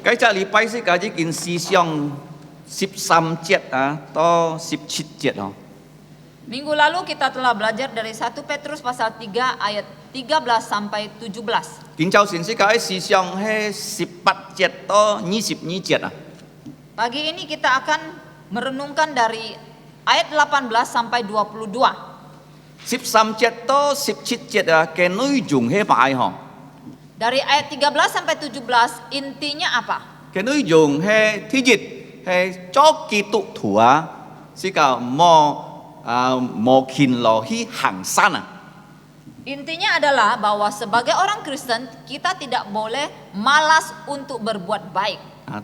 Cái trả lý bay sẽ cả chỉ kiến思想13 節到17節 Minggu lalu kita telah belajar dari 1 Petrus pasal 3 ayat 13 sampai 17. 今朝先是cái思想係18節到22節 Pagi ini kita akan merenungkan dari ayat 18 sampai 22. 13節到17節cái nội dung係bài Dari ayat 13 sampai 17 intinya apa? cái nội dung係thứ nhất係cho Kitô徒是個冇勤勞去行善 Intinya adalah bahwa sebagai orang Kristen kita tidak boleh malas untuk berbuat baik.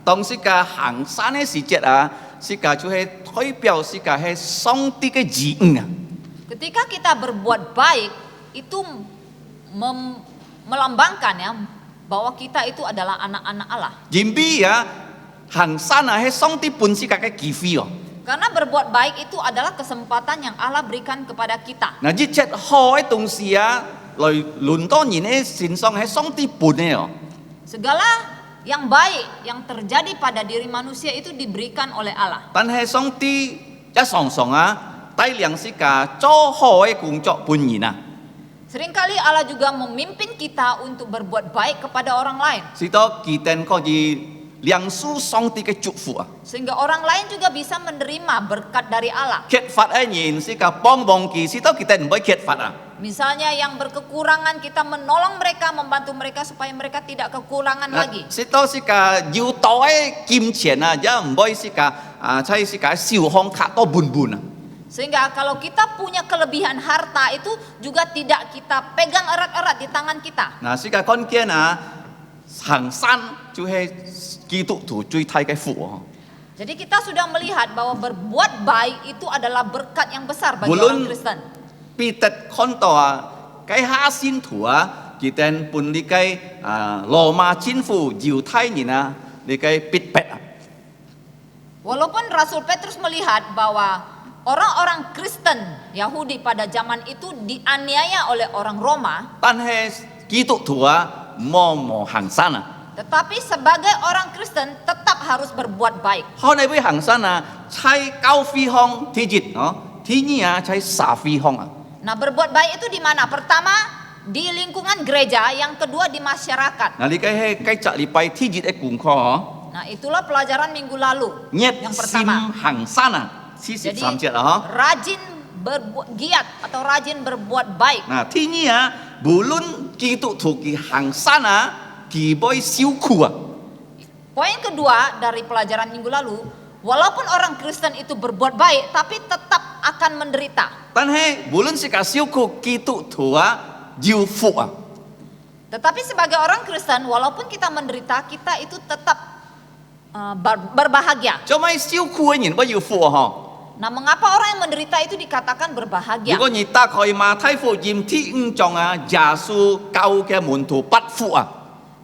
當是個行善嘅時節是個就係代表是個係上帝嘅旨意 Ketika kita berbuat baik itu melambangkan ya bahwa kita itu adalah anak-anak Allah. 因為行善係上帝本是個嘅機會 Karena berbuat baik itu adalah kesempatan yang Allah berikan kepada kita. 嗱，一切好嘅東西來輪到人嘅身上係上帝本嘅 Segala yang baik yang terjadi pada diri manusia itu diberikan oleh Allah. 但係上帝一常常帶領是個做好嘅工作本人 Seringkali Allah juga memimpin kita untuk berbuat baik kepada orang lain. 使到佢哋可以領受上帝嘅祝福 Sehingga orang lain juga bisa menerima berkat dari Allah. 缺乏嘅人是個幫忙佢，使到佢哋唔會缺乏 Misalnya yang berkekurangan kita menolong mereka, membantu mereka supaya mereka tidak kekurangan lagi. 使到是個要多嘅金錢也唔會是個即係個小康卡多半半 Sehingga kalau kita punya kelebihan harta itu juga tidak kita pegang erat-erat di tangan kita. 嗱，是個關鍵行善就係基督徒最大嘅福 Jadi kita sudah melihat bahwa berbuat baik itu adalah berkat yang besar bagi Belum. orang Kristen. 彼得看到cái hạ信徒佢哋本嚟嘅羅馬政府猶太人嚟嘅逼迫 Walaupun Rasul Petrus melihat bahwa orang-orang Kristen Yahudi pada zaman itu dianiaya oleh orang Roma, 但係基督徒冇行善 tetapi sebagai orang Kristen tetap harus berbuat baik. 可能會行善喺教會方第一第二喺社會方 Nah, berbuat baik itu di mana? Pertama, di lingkungan gereja, yang kedua di masyarakat. 嗱，你嘅係繼續禮拜第一嘅功課 Nah, itulah pelajaran minggu lalu. 熱 Yang 心 pertama, 行善jadi 43節 rajin giat atau rajin berbuat baik. 嗱，第二無論基督徒嘅行善佢會受苦 Poin kedua dari pelajaran minggu lalu, walaupun orang Kristen itu berbuat baik, tapi tetap akan menderita. 但係無論是個受苦，基督徒有福 Tetapi sebagai orang Kristen, walaupun kita menderita, kita itu tetap berbahagia. 做咩受苦嘅人不有福 Nah, mengapa orang yang menderita itu dikatakan 如 berbahagia? 果你打開馬太福音第5章耶穌教嘅門徒不福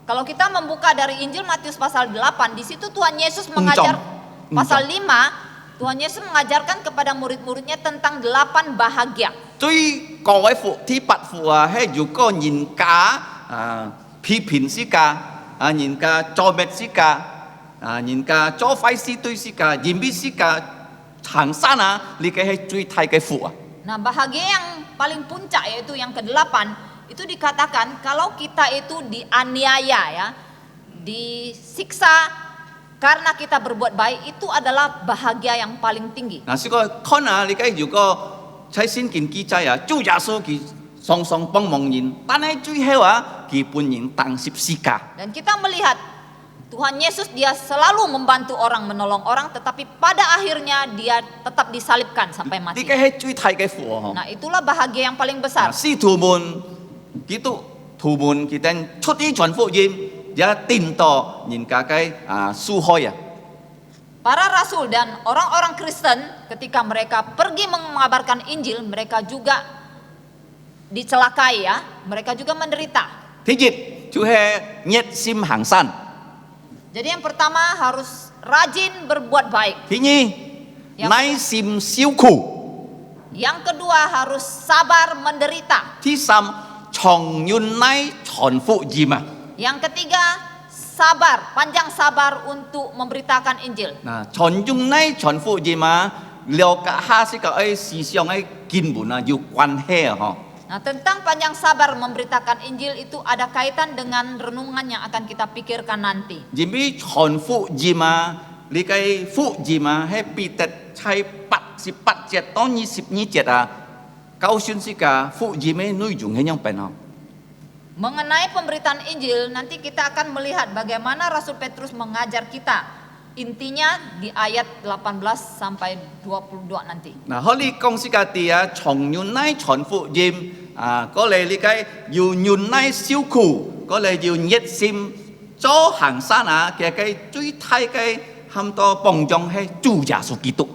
Kalau kita membuka dari Injil Matius pasal 8, di situ Tuhan Yesus mengajar pasal 5, Tuhan Yesus mengajarkan kepada murid-muridnya tentang 8 bahagia. 最高嘅福ที่8福係如果人家批評是個人家做咩是個人家做壞事對是個人必是個行善呢個係最大嘅福 Nah, bahagia yang paling puncak yaitu yang ke-8 itu dikatakan kalau kita itu dianiaya ya, disiksa karena kita berbuat baik, itu adalah bahagia yang paling tinggi. 嗱，試過看你嘅如果喺聖經記載主耶穌佢常常幫忙人，但係最後佢本人當十字架。 Dan kita melihat Tuhan Yesus dia selalu membantu orang, menolong orang, tetapi pada akhirnya dia tetap disalibkan sampai 呢 mati. 個係最大嘅福 Nah, itulah bahagia yang paling besar. 使徒們基督徒們佢哋出啲傳福音，也顛倒人家嘅疏開 Para rasul dan orang-orang Kristen ketika mereka pergi mengabarkan Injil, mereka juga dicelakai ya, mereka juga menderita. 第一就係熱心行善， Jadi yang pertama harus rajin berbuat baik. 第二耐心受苦， Yang kedua harus sabar menderita. 第三長遠耐傳福音 Yang ketiga sabar, panjang sabar untuk memberitakan Injil. 嗱，傳用呢傳福音啊，了解下是個誒思想誒根本啊，有關係啊， Nah, tentang panjang sabar memberitakan Injil itu ada kaitan dengan renungan yang akan kita pikirkan nanti. 因為傳福音啊，你個福音啊，係彼得在88節到22節啊，教訓是個福音嘅內容係樣變啊。 Mengenai pemberitaan Injil, nanti kita akan melihat bagaimana Rasul Petrus mengajar kita. Intinya di ayat 18 sampai 22 nanti. 嗱，可以講是個啲啊，從原來傳福音啊，嗰嚟你個要原來受苦，嗰嚟要熱心做行善啊，嘅個最大嘅很多幫助係主耶穌基督。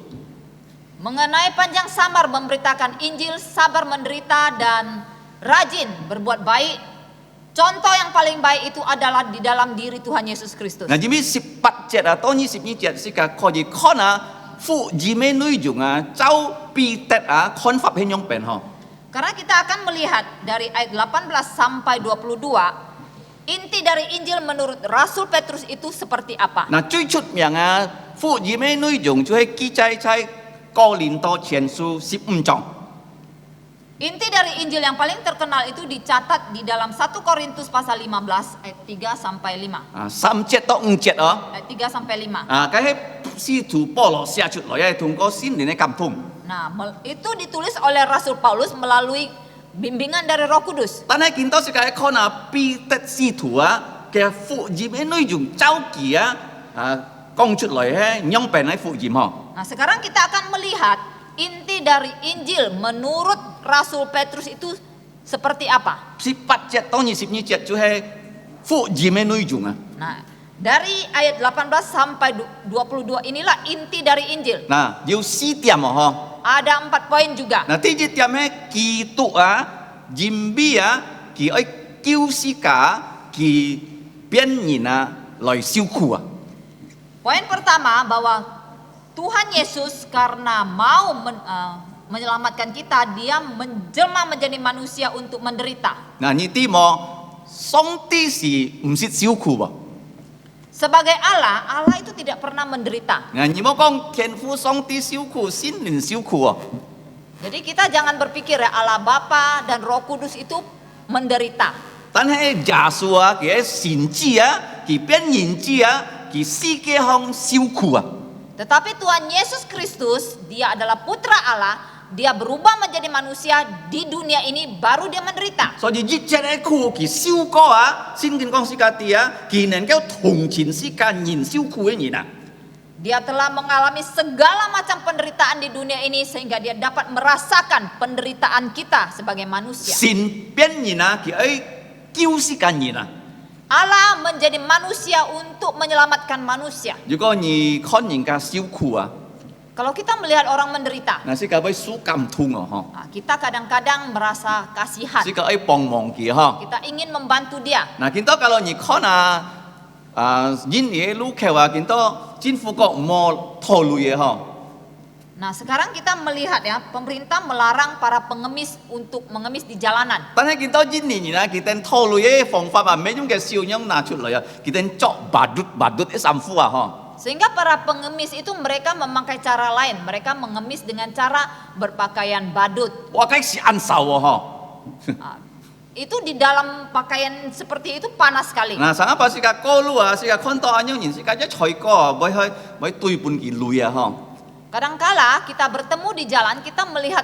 Mengenai panjang sabar memberitakan Injil, sabar menderita dan rajin berbuat baik. Contoh yang paling baik itu adalah di dalam diri Tuhan Yesus Kristus. 嗱，因為18節啊，到22節是個可以看啊，福音嘅內容啊，照彼得啊，看法係樣變嗬。 Karena kita akan melihat dari ayat 18 sampai 22, inti dari Injil menurut Rasul Petrus itu seperti apa. 嗱，最出名啊，福音嘅內容就係記載在哥林多前書15章。 Inti dari Injil yang paling terkenal itu dicatat di dalam 1 Korintus pasal 15 ayat 3 sampai 5. 啊，3節到5節哦。 Ayat 3 sampai 5. 啊，佢係使徒保羅寫出來嘅，通過聖靈嘅感動。 Nah, itu ditulis oleh Rasul Paulus melalui bimbingan dari Roh Kudus. 但係見到是個看啊，彼得使徒啊嘅福音嘅內容，照記啊講出來嘅樣變嘅福音嗬。 Nah, sekarang kita akan melihat inti dari Injil menurut Rasul Petrus itu seperti apa. 18節到22節就係福音嘅內容啊。 Nah, dari ayat 18 sampai 22 inilah inti dari Injil. 嗱，有4點啊嗬。 Ada 4 poin juga. 嗱，第一點係基督啊，因為啊，佢愛救世界，佢變人啊來受苦啊。 Poin pertama bahwa Tuhan Yesus karena mau menyelamatkan kita, dia menjelma menjadi manusia untuk menderita. 嗱，呢啲麼上帝是唔識受苦喎？ Sebagai Allah, Allah itu tidak pernah menderita. 嗱，你冇講天父上帝受苦，聖靈受苦喎。 Jadi kita jangan berpikir ya Allah Bapa dan Roh Kudus itu menderita. 但係耶穌啊，佢係神子啊，佢變人子啊，佢世界上受苦啊。 Tetapi Tuhan Yesus Kristus, dia adalah putra Allah, dia berubah menjadi manusia di dunia ini baru dia menderita. 所以一切嘅苦，佢受過啊，聖經講世界啲啊，佢能夠同情世界人受苦嘅人啊。 Dia telah mengalami segala macam penderitaan di dunia ini sehingga dia dapat merasakan penderitaan kita sebagai manusia. 神變人啊，佢愛救世界人啊。 Allah menjadi manusia untuk menyelamatkan manusia. 如果你看人家受苦啊， Kalau kita melihat orang menderita, 嗱，世界會受感痛啊，嗬， nah, kita kadang-kadang merasa kasihan. 世界愛幫忙佢嗬。 Kita ingin membantu dia.嗱，見到kalau你看人嘢路口啊，見到政府國冇透露嘢嗬。 Nah, sekarang kita melihat ya, pemerintah melarang para pengemis untuk mengemis di jalanan. 但係見到人年啊，佢哋透露嘢方法啊，咩種嘅笑樣拿出嚟啊，佢哋作badut嘅衫褲啊，嗬。 Sehingga para pengemis itu mereka memakai cara lain. Mereka mengemis dengan cara berpakaian badut. 我梗係按手啊，嗬。 Ah, itu di dalam pakaian seperti itu panas sekali. 嗱，上一把世界高路啊，世界看到安樣人，世界一採歌啊，會對半件累啊，嗬。 Kadangkala kita bertemu di jalan, kita melihat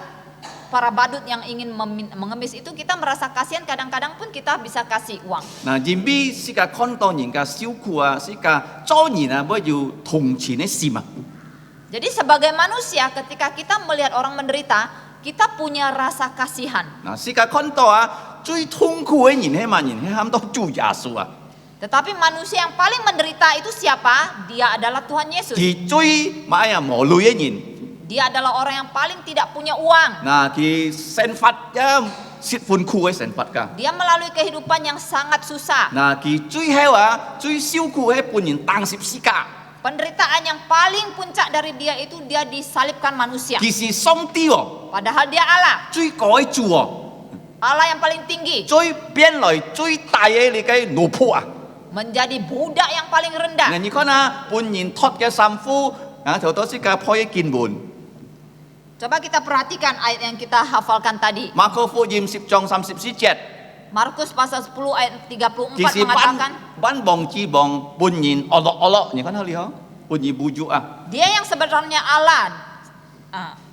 para badut yang ingin mengemis itu, kita merasa kasihan. Kadang-kadang pun kita bisa kasih uang. 嗱，因為世界看到人家受苦啊，世界做人啊，會有同情嘅心啊。 Jadi sebagai manusia, ketika kita melihat orang menderita, kita punya rasa kasihan. 嗱，世界看到啊，最痛苦嘅人係乜人？係喊到主耶穌啊！ Tetapi manusia yang paling menderita itu siapa? Dia adalah Tuhan Yesus. 佢最買啊無類嘅人， Dia adalah orang yang paling tidak punya uang. 嗱佢生活啊蝕款苦嘅生活㗎， Dia melalui kehidupan yang sangat susah. 嗱佢最後啊最受苦係半人當十字架， Penderitaan yang paling puncak dari dia itu dia disalibkan manusia. 佢是上帝喎， Padahal dia Allah. 最高嘅主喎， Allah yang paling tinggi. 最變來最大嘅你嘅奴僕啊！ menjadi budak yang paling rendah. งั้นนี่ข้อนะปุ่นยินทอดแกซ้ำฟูเถาตัวสิกาพ่อยกินบุญ Coba kita perhatikan ayat yang kita hafalkan tadi. มาโคฟูยิม10 จอง 34 Markus pasal 10 ayat 34 กี่สิบัน mengatakan, บ้านบองจีบองบุญยินอลอลอนี่kan hal lihat บุญยินbuju dia yang sebenarnya Allah,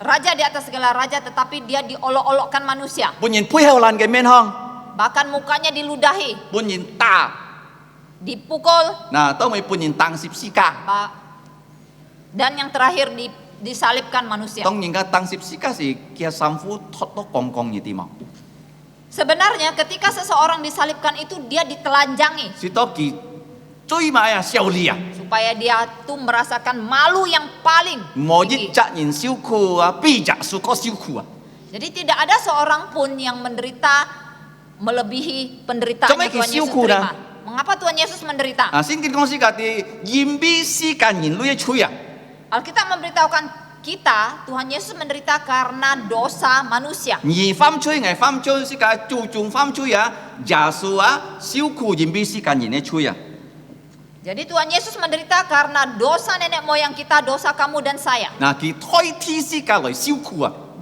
raja di atas segala raja, tetapi dia diolok-olokkan manusia. บุญยินพุ้ยเฮาลันแกเมนห้อง Bahkan mukanya diludahi, บุญยินตา dipukul, น่ะต้องมีบุญยินตัง14 กา dan yang terakhir disalibkan manusia. ต้องยิงกาตัง14 กาสิเกียซ้ำฟูทอดตกกองๆนี่ติมอ Sebenarnya ketika seseorang disalibkan itu dia ditelanjangi สิตอกีจุ้ยมาอ่ะเซียวเลีย supaya dia tuh merasakan malu yang paling หมอยิด tinggi. จะยินซิวคูปีจะสุก็ซิวคู Jadi tidak ada seorang pun yang menderita melebihi penderitaan Cuma Tuhan kisiu Yesus ku dah. terima. Mengapa Tuhan Yesus menderita? สิ่งที่公司กติยิมบีสิกันยินลุยช่วย Alkitab memberitahukan kita Tuhan Yesus menderita karena dosa manusia. 你犯罪ไง犯罪是个注重犯罪耶稣受苦ยิมบีสิกันยินเนี่ยช่วย Jadi Tuhan Yesus menderita karena dosa nenek moyang kita, dosa kamu dan saya. น่ะกีถอยที่สิกันเลย受苦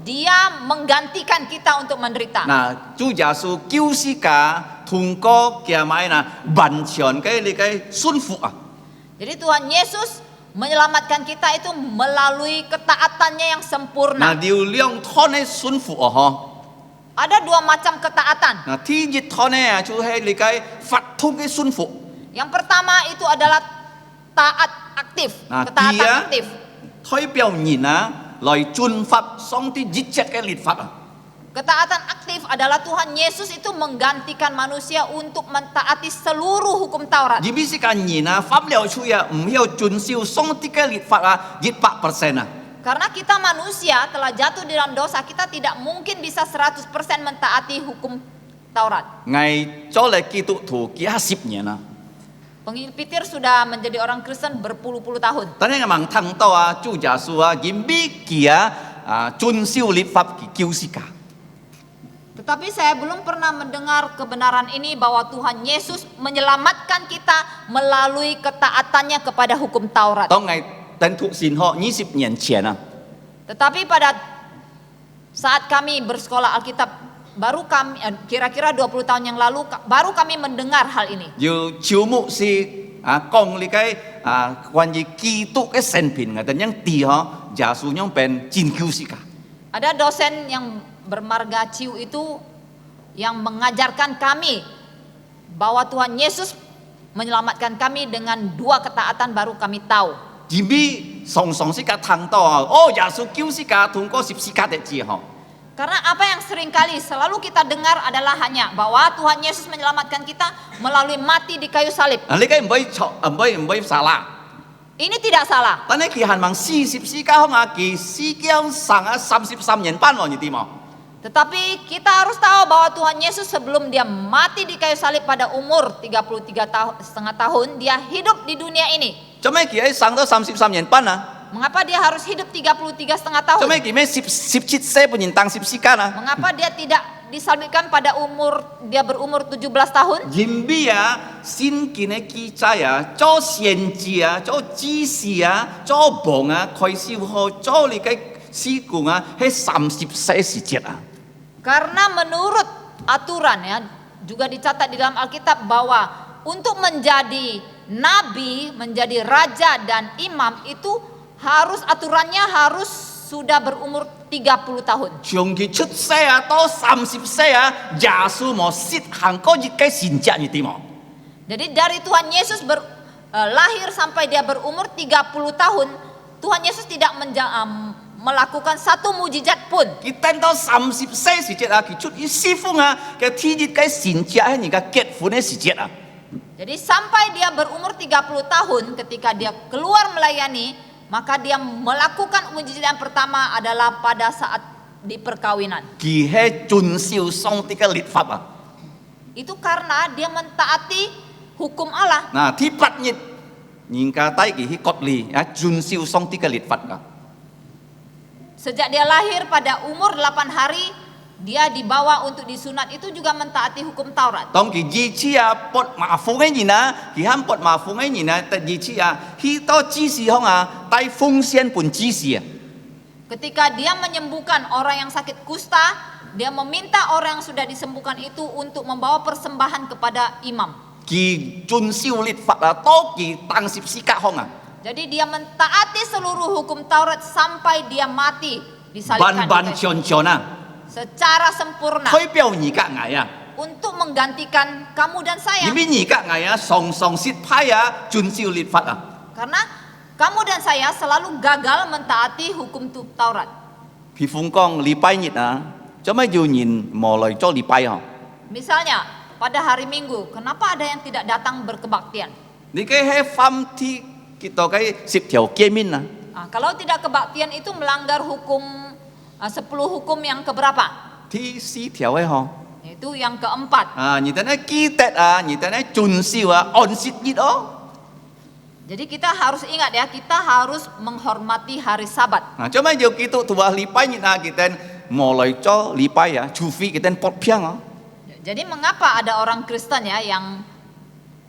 Dia menggantikan kita untuk menderita. น่ะ主耶稣救สิกา通过แก่ไม้น่ะบัญชนcáiเลยcái 顺服 Jadi Tuhan Yesus menyelamatkan kita itu melalui ketaatannya yang น่ะ sempurna. เดียวเรื่องท่อนให้ 顺服 ฮะ Ada dua macam ketaatan. น่ะที่ยึดท่อนเนี่ยช่วยให้เลยcái ฟัดทุกให้ 顺服 Yang pertama itu adalah taat aktif, Nah, ketaatan dia- aktif. ถอยเปียวยินนะลอยจุนฟัดสองที่ยึดเจ็ดcái ลิดฟัด Ketaatan aktif adalah Tuhan Yesus itu menggantikan manusia untuk mentaati seluruh hukum Taurat. ยิมบีสิกันยินนะฟับเลี้ยวช่วยไม่เอาจุนซิวสองที่cái ลิดฟัดยึด100% Karena kita manusia telah jatuh di dalam dosa, kita tidak mungkin bisa 100% mentaati hukum Taurat. ไงเจ้าเลยกิตุถูกกี่50 年นะ Pengikut Peter sudah menjadi orang Kristen berpuluh-puluh tahun. ตอนนี้กำลังทั้งตัวจูจ่าสัวยิมบีเกียจุนซิวลิดฟัดกี่คิวสิกา Tetapi saya belum pernah mendengar kebenaran ini bahwa Tuhan Yesus menyelamatkan kita melalui ketaatannya kepada hukum Taurat. ต้องไงแต่ถูกสินห่อ20 年前นะ Tetapi pada saat kami bersekolah Alkitab, baru kami kira-kira 20 tahun yang lalu baru kami mendengar hal ini. อยู่ชิวมุสิกองลิกไอ้วันยี่กีตุกไอ้เซนพินไงแต่ยังตีฮะยาสูยังเป็นจินคิวสิกา Ada dosen yang bermarga Ciu itu yang mengajarkan kami bahwa Tuhan Yesus menyelamatkan kami dengan dua ketaatan baru kami tahu. ยิมบีสองสิกาทางต่อโอ้ยาสูคิวสิกาทุงก็10 สิกาเด็ดจีฮะ Karena apa yang seringkali selalu kita dengar adalah hanya bahwa Tuhan Yesus menyelamatkan kita melalui mati di kayu salib. อันนี้ก็ไม่สาระ Ini tidak salah. ตอนนี้กี่หันมัง40 สิกาห้องกี่สิกาสั่ง33 年半วันยี่ตีมอ Tetapi kita harus tahu bahwa Tuhan Yesus sebelum dia mati di kayu salib pada umur 33,5 tahun, dia hidup di dunia ini. จะไม่กี่ไอ้สั่งตั้ง33 年半นะ Mengapa dia harus hidup 33,5 tahun? จะไม่กี่ไม่17 เซปุญญตัง10 สิกานะ Mengapa dia tidak disalibkan pada dia berumur 17 tahun? ยิมบีสินกินไอ้กีใจเจ้าเซียนจีเจ้าจีซีเจ้าบงคอยซิวฮเจ้าลิกไอ้สิกุงให้30 歳時節 Karena menurut aturan ya, juga dicatat di dalam Alkitab bahwa untuk menjadi nabi, menjadi raja dan imam itu aturannya harus sudah berumur 30 tahun. 從佢出世到30 歲耶穌冇實行過一個神蹟你知冇 Jadi dari Tuhan Yesus lahir sampai dia berumur 30 tahun, Tuhan Yesus tidak melakukan satu mujizat pun. 佢等到30 歲時節佢出去侍奉佢天一個神蹟係人家結婚嘅時節 Jadi sampai dia berumur 30 tahun ketika dia keluar melayani, maka dia melakukan mujizat yang pertama adalah pada saat di perkawinan. 佢係遵守上帝嘅律法 Itu karena dia mentaati hukum Allah. 嗱ที่8 日人家帶佢去割禮遵守上帝嘅律法 Sejak dia lahir pada umur 8 hari, dia dibawa untuk disunat itu juga mentaati hukum Taurat. Tong ki ji chi pot ma fu ngai ni na, ki ham pot ma fu ngai ni na ta ji chi hi to ji si hong tai fung xian pun ji si. Ketika dia menyembuhkan orang yang sakit kusta, dia meminta orang yang sudah disembuhkan itu untuk membawa persembahan kepada imam. Ki chun siu lit fat to ki tang sip si ka hong Jadi dia mentaati seluruh hukum Taurat sampai dia mati disalibkan ban di kayu. chon chon Secara sempurna Thôi piao ni ka ngai untuk menggantikan kamu dan saya. Ni bi ni ka ngai song song sit pai chun siu lit fat Karena kamu dan saya selalu gagal mentaati hukum Taurat. Pi fung kong li pai ni cho mai yu nhìn mo loi cho li pai Misalnya pada hari Minggu, kenapa ada yang tidak datang berkebaktian? Ni kai he fam ti kita kai 10 条诫命Kalau tidak kebaktian itu melanggar hukum 10 hukum yang keberapa? Ti 4 条ho Itu yang keempat. ni ta na ki tet ni ta na chun siu on sit git Jadi kita harus ingat ya, kita harus menghormati hari Sabat. cho mai yu ki tu tu li pai ni kita mo loi cho li pai chu phi kita pot piang Jadi mengapa ada orang Kristen ya yang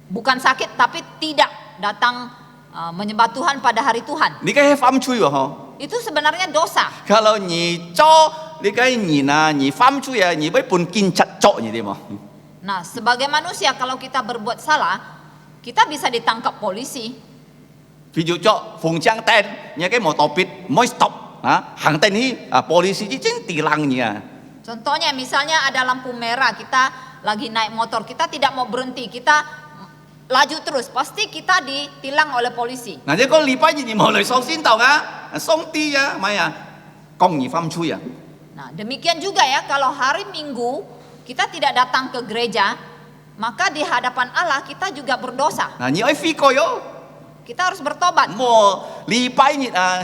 bukan sakit tapi tidak datang menyembah Tuhan pada hari Tuhan? Ni kai he fam chui ho Itu sebenarnya dosa. Kalau ni cho ni kai ni ni fam chui ni bai pun kin chat cho ni de mo Nah, sebagai manusia kalau kita berbuat salah, kita bisa ditangkap polisi. Ví dụ cho phùng trang tên nhà cái motor pit mới stop hàng tên hi polisi ji chính tilang ni Contohnya misalnya ada lampu merah, kita lagi naik motor, kita tidak mau berhenti, kita laju terus, pasti kita ditilang oleh polisi. Nah jadi kalau lipai ni mau lời song xin tàu song ti mai công ni pham chui Nah, demikian juga ya kalau hari Minggu kita tidak datang ke gereja, maka di hadapan Allah kita juga berdosa. Nah ni oi phi coi yo Kita harus bertobat. mo lipai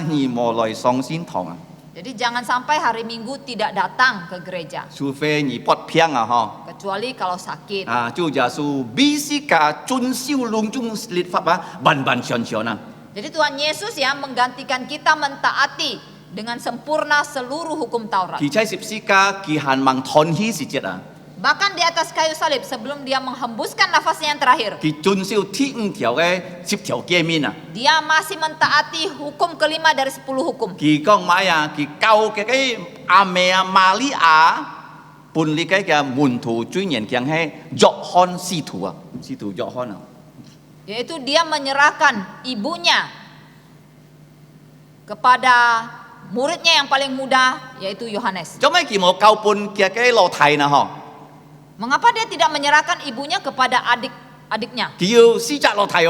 ni mo lời song xin tàu Jadi jangan sampai hari Minggu tidak datang ke gereja, Chu phe ni pot piang ho kecuali kalau sakit. chu ja su bi si ka chun siu lung chung lit pháp ban ban xion xion Jadi Tuhan Yesus ya menggantikan kita mentaati dengan sempurna seluruh hukum Taurat. ki chai sip si ka ki han mang thon hi si jet Bahkan di atas kayu salib sebelum dia menghembuskan nafasnya yang terakhir, ki chun siu ti 5 条嘅10条诫命dia masih mentaati hukum kelima dari 10 hukum. Kỳ con mai kỳ câu cái mẹ Maria bùn li cái môn thủ chuyên nhận kiang hay Yohan si thủ Yohan Yaitu dia menyerahkan ibunya kepada muridnya yang paling muda, yaitu Yohanes. cho mấy kỳ một câu bùn kia cái lò thầy nè ho Mengapa dia tidak menyerahkan ibunya kepada adik-adiknya? kỳ yêu si cha lò thầy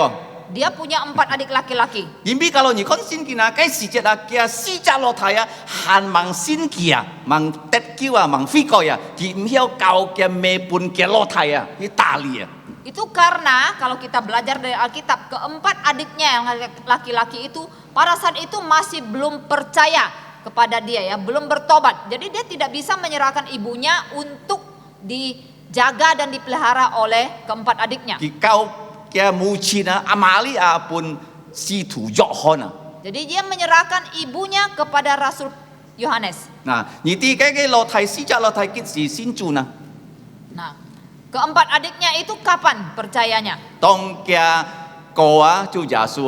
Dia punya 4 adik laki-laki. nhưng biết kalau nhỉ con xin kỳ na cái si cha kia si cha lò thầy hàn mang xin kia mang tết kiu mang phi coi kỳ hiếu câu kia mẹ bùn kia lò thầy cái tà li Itu karena kalau kita belajar dari Alkitab, keempat adiknya yang laki-laki itu pada saat itu masih belum percaya kepada dia ya, belum bertobat. Jadi dia tidak bisa menyerahkan ibunya untuk dijaga dan dipelihara oleh keempat adiknya. kỳ câu kia mu chi na Amalia pun si thủ Yohan Jadi dia menyerahkan ibunya kepada Rasul Yohanes. Nah, nhị ti cái lò thầy si cha lò thầy cái gì xin chủ nè. Nah, keempat adiknya itu kapan percayanya? Tong kia cô chú Giêsu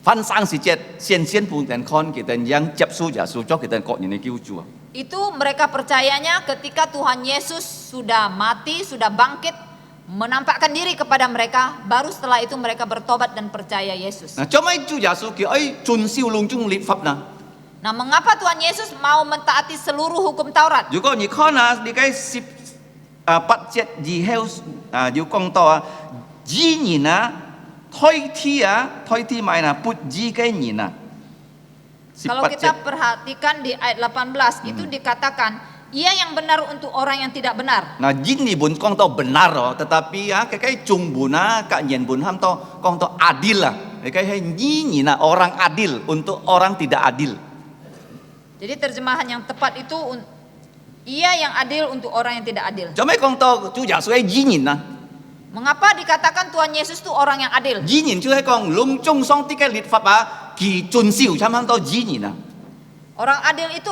phân sang si chết先不等 con kita yang 接受 Giêsu cho kita có những cứu chúa. Itu mereka percayanya ketika Tuhan Yesus sudah mati, sudah bangkit, menampakkan diri kepada mereka, baru setelah itu mereka bertobat dan percaya Yesus. Nah, cho mấy chú Giêsu kia ấy tuân siêu lung chung律pháp nè. Nah, mengapa Tuhan Yesus mau mentaati seluruh hukum Taurat? Dù có những con đi cái sip bắt chết gì heo dù con to gì nhìn thôi thi mai put gì cái nhìn Kalau kita perhatikan di ayat 18 itu dikatakan, ia yang benar untuk orang yang tidak benar. Nah, jin ni bun kong to benar tetapi cái chung bun kak nyen bun ham to kong to adil cái nyi orang adil untuk orang tidak adil. Jadi terjemahan yang tepat itu ia yang adil untuk orang yang tidak adil. Cho mấy con to chú giả số ấy dĩ nhìn Mengapa dikatakan Tuhan Yesus itu orang yang adil? dĩ nhìn chú hay con lung chung song tí cái律pháp kỳ chun siêu chăm ham to dĩ nhìn Orang adil itu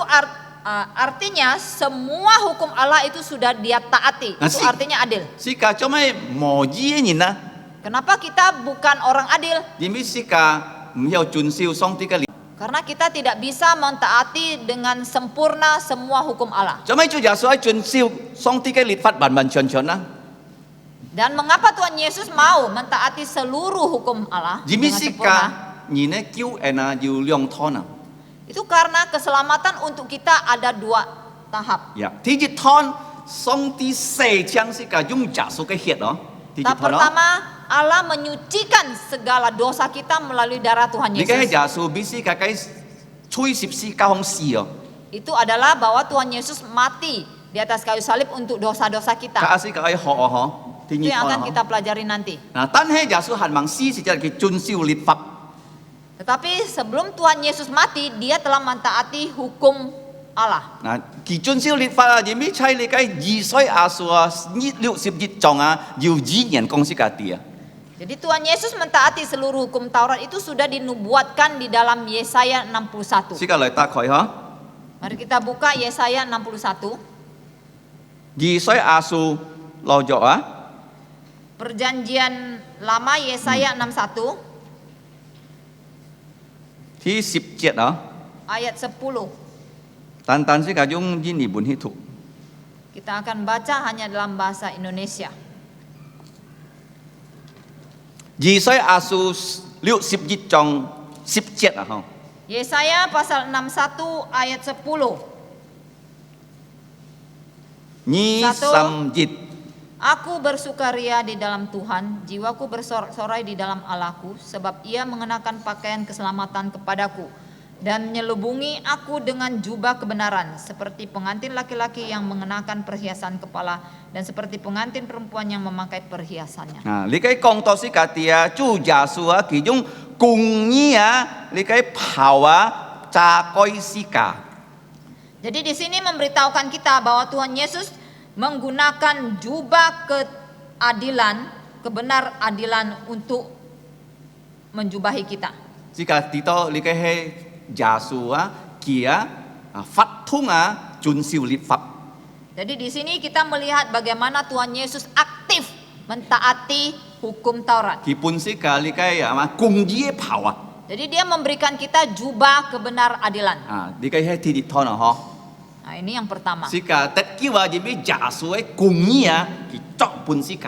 artinya semua hukum Allah itu sudah dia taati. Nah, Itu artinya adil. Sika cuma mau ji nhìn啊， Kenapa kita bukan orang adil? 因為sika唔要遵守上帝嘅律， Karena kita tidak bisa mentaati dengan sempurna semua hukum Allah. 做咩主耶穌喺遵守上帝嘅律法完完全全啊？ Dan mengapa Tuhan Yesus mau mentaati seluruh hukum Allah 因為 dengan 是 sempurna? 教人嘅救恩啊，要兩趟啊。 Itu karena keselamatan untuk kita ada 2 tahap. 呀，第一趟上帝洗淨是教用耶穌嘅血咯，第一 Tahap 趟咯。 pertama, Allah menyucikan segala dosa kita melalui darah Tuhan 你嘅 Yesus. 耶穌必須嘅吹十字架向死哦， Itu adalah bahwa Tuhan Yesus mati di atas kayu salib untuk dosa-dosa 佢 kita. 係個學啊嗬，第 Itu 二 yang 趟 akan 啊。 kita pelajari nanti. 嗱，但係耶穌行行死是就係佢遵守律法。 Tetapi sebelum Tuhan Yesus mati, dia telah mentaati hukum Allah. 嗱，佢遵守律法啊，因為喺你嘅二歲阿數啊，61章啊，要依然講是家啲啊。 Jadi Tuhan Yesus mentaati seluruh hukum Taurat itu sudah dinubuatkan di dalam Yesaya 61. 是個嚟打開嗬， Mari kita buka Yesaya 61. 二歲阿數落咗啊， Perjanjian Lama Yesaya 61ที่17啊， ayat 10. 但是個用印尼本去讀， Kita akan baca hanya dalam bahasa Indonesia. 二歲阿數61章17啊嗬， Yesaya pasal 61 ayat 10. 23 Aku bersukaria di dalam Tuhan, jiwaku bersorai di dalam Allahku, sebab Ia mengenakan pakaian keselamatan kepadaku dan menyelubungi aku dengan jubah kebenaran, seperti pengantin laki-laki yang mengenakan perhiasan kepala dan seperti pengantin perempuan yang memakai perhiasannya. 啊，你嘅講到是家啲啊，主耶穌啊，佢用公義啊，你嘅袍啊，炸改是家。 Jadi di sini memberitahukan kita bahwa Tuhan Yesus menggunakan jubah keadilan, kebenar adilan untuk menjubahi kita. 即個睇到你嘅係耶穌啊，佢啊法通啊，遵守律法。 Jadi di sini kita melihat bagaimana Tuhan Yesus aktif mentaati hukum Taurat. 佢本是個你嘅啊公義嘅袍啊， Jadi dia memberikan kita jubah kebenar adilan. 啊，你嘅係第一堂啊，嗬。 Nah, ini yang pertama. 是個特叫話因為耶穌嘅公義啊，佢作本是個。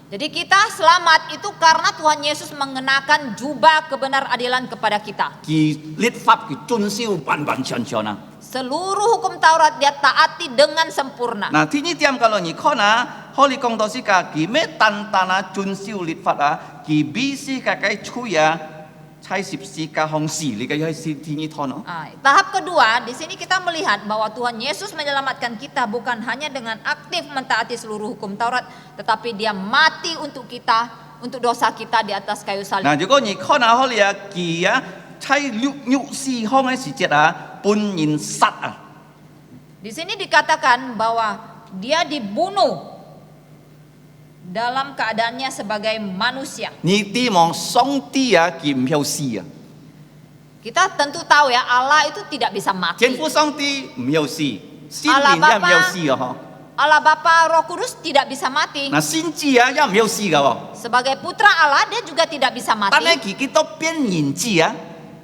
Jadi kita selamat itu karena Tuhan Yesus mengenakan jubah kebenar adilan kepada kita. 佢律法佢遵守完完全全啊。 Seluruh hukum Taurat dia taati dengan sempurna. 嗱，天呢點kalau你看啊，可以講到是個佢咩單單啊遵守律法啊，佢必須個嘅吹啊，猜十字架向死，你嘅係天呢堂咯。 Nah, tahap kedua, di sini kita melihat bahwa Tuhan Yesus menyelamatkan kita bukan hanya dengan aktif mentaati seluruh hukum Taurat, tetapi Dia mati untuk kita, untuk dosa kita di atas kayu salib. 嗱，如果你看下可以啊，佢啊猜六四方嘅時節啊，半人殺啊， Di sini dikatakan bahwa Dia dibunuh dalam keadaannya sebagai manusia. 你希望上帝啊佢唔要死啊， Kita tentu tahu ya, Allah itu tidak bisa 天 mati. 父上帝唔要死，聖靈也唔要死啊，嗬。 Allah Bapa Roh Kudus tidak bisa mati. 嗱，先知啊也唔要死噶喎， Sebagai putra Allah, Dia juga tidak bisa 但係 mati. 佢都變人子啊，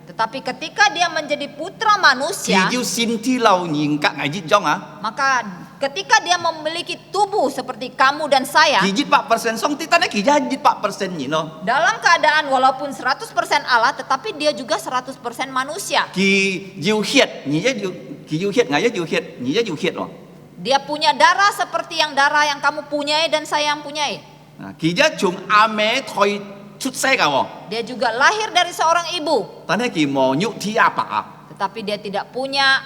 Tetapi ketika Dia menjadi putra manusia, 佢要先天留人格危一種啊。 maka ketika Dia memiliki tubuh seperti kamu dan saya, 佢100%上帝，但係佢一100%人咯。 dalam keadaan walaupun 100% Allah, tetapi Dia juga 100% manusia. 佢要血，而家要佢要血，我一要血，而家要血喎。 Dia punya darah seperti yang darah yang kamu punyai dan saya yang punyai. 啊，佢一從阿妹胎出世噶喎， Dia juga lahir dari seorang ibu, 但係佢冇肉體阿爸啊， tetapi dia tidak punya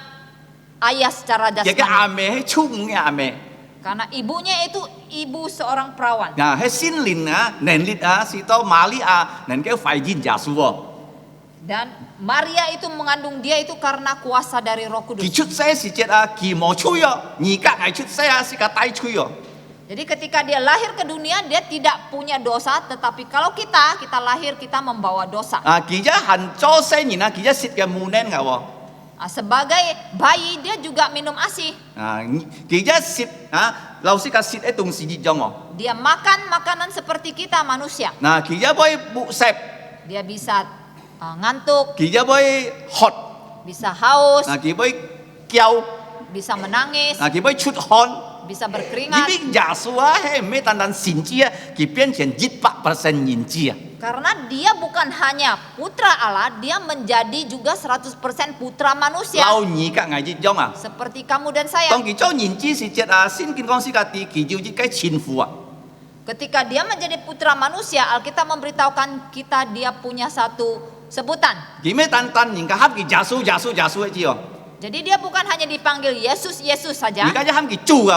ayah secara 亦嘅阿 jasmani. 妹係粗嘅阿妹， Karena ibunya itu ibu seorang perawan. 啊係先靈啊能力啊，是到瑪利亞能夠懷孕耶穌喎。 Dan Maria itu mengandung dia itu karena kuasa dari Roh 佢 Kudus. 出世時節啊，佢冇吹哦，而家係出世啊，是個大吹哦。 Jadi ketika dia lahir ke dunia, dia tidak punya dosa, tetapi kalau kita lahir kita membawa dosa. 啊，佢一行咗世人啊，佢一食嘅冇能噶喎。Sebagai bayi dia juga minum ASI. 佢一攝老師嘅攝一東西熱咗我， Dia makan makanan seperti kita manusia. 佢一杯木石， Dia bisa ngantuk, 佢一杯渴， bisa haus, 佢杯叫， bisa menangis, 佢杯出汗。 bisa 呢 berkeringat. 邊耶穌係唔係單單先知佢變成100% 人子 Karena dia bukan hanya putra Allah, dia menjadi juga 100% putra manusia. 老二嘅藝熱種 Seperti kamu dan saya. 當佢做人子時節先見講時嘅啲佢要一個前夫 Ketika dia menjadi putra manusia, Alkitab memberitahukan kita dia punya satu sebutan. 佢咩單單人家喊佢耶穌耶穌耶穌一知 Jadi dia bukan hanya dipanggil Yesus, Yesus 而 saja. 家一喊佢主嘅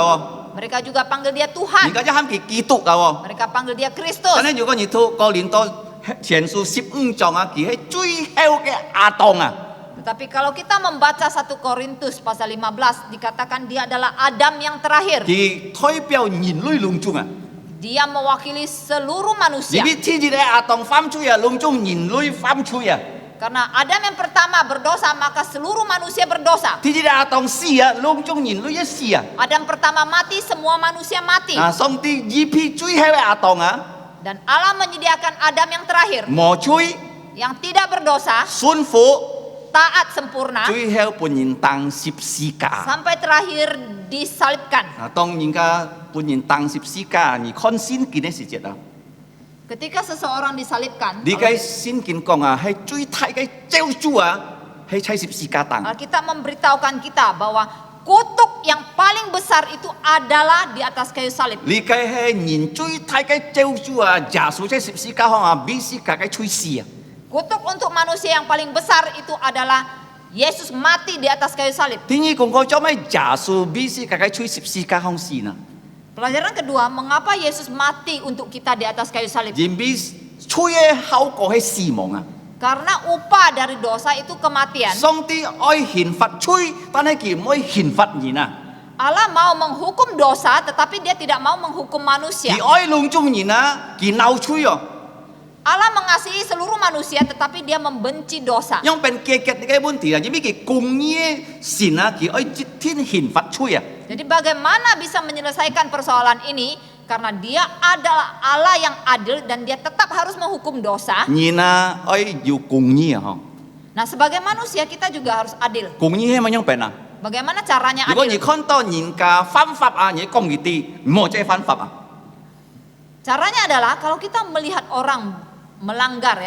Mereka juga panggil dia 而 Tuhan. 家一喊佢基督嘅 Mereka panggil dia Kristus. 但係如果你讀哥林多前書15章佢係最後嘅亞當 Tetapi kalau kita membaca 1 Korintus pasal 15, dikatakan dia adalah Adam yang terakhir. 佢代表人類隆中 Dia mewakili seluruh 你 manusia. 啲天字嘅亞當犯罪隆中人類犯罪 Karena Adam yang pertama berdosa, maka seluruh manusia berdosa. 天字嘅亞當死隆中人類一死 Adam pertama mati, semua manusia mati. 上帝預備最後嘅亞當 Dan Allah menyediakan Adam yang terakhir, 無罪 yang tidak berdosa, 順服 taat sempurna, 最後本人當十字架 sampai terakhir disalibkan. 當人家本人當十字架你看先見嘅時節 Ketika seseorang disalibkan, 你嘅先見講係最大嘅救主係喺十字架當 Alkitab memberitahukan kita bahwa kutuk yang paling besar itu adalah di atas kayu salib. 你嘅係人最大嘅救主耶穌喺十字架上俾十字架嘅吹死 Kutuk untuk manusia yang paling besar itu adalah Yesus mati di atas kayu salib. 點解講做咩耶穌俾十字架嘅吹十字架上死呢？ Pelajaran kedua, mengapa Yesus mati untuk kita di atas kayu salib? 人俾吹嘅後果係死亡 Karena upah dari dosa itu kematian. 上帝愛刑罰吹，但係佢唔愛刑罰人 Allah mau menghukum dosa, tetapi dia tidak mau menghukum manusia. 佢愛隆中人佢鬧吹 Allah mengasihi seluruh manusia, tetapi dia membenci dosa. 因為結結嘅問題因為佢公義神佢愛一天刑罰吹 Jadi bagaimana bisa menyelesaikan persoalan ini? Karena dia adalah Allah yang adil dan dia tetap harus menghukum dosa. 人愛要公義 Nah, sebagai manusia kita juga harus adil. 公義係乜樣病 Bagaimana caranya 如果你 adil? 看到人家犯法你講佢啲唔好再犯法 Caranya adalah kalau kita melihat orang melanggar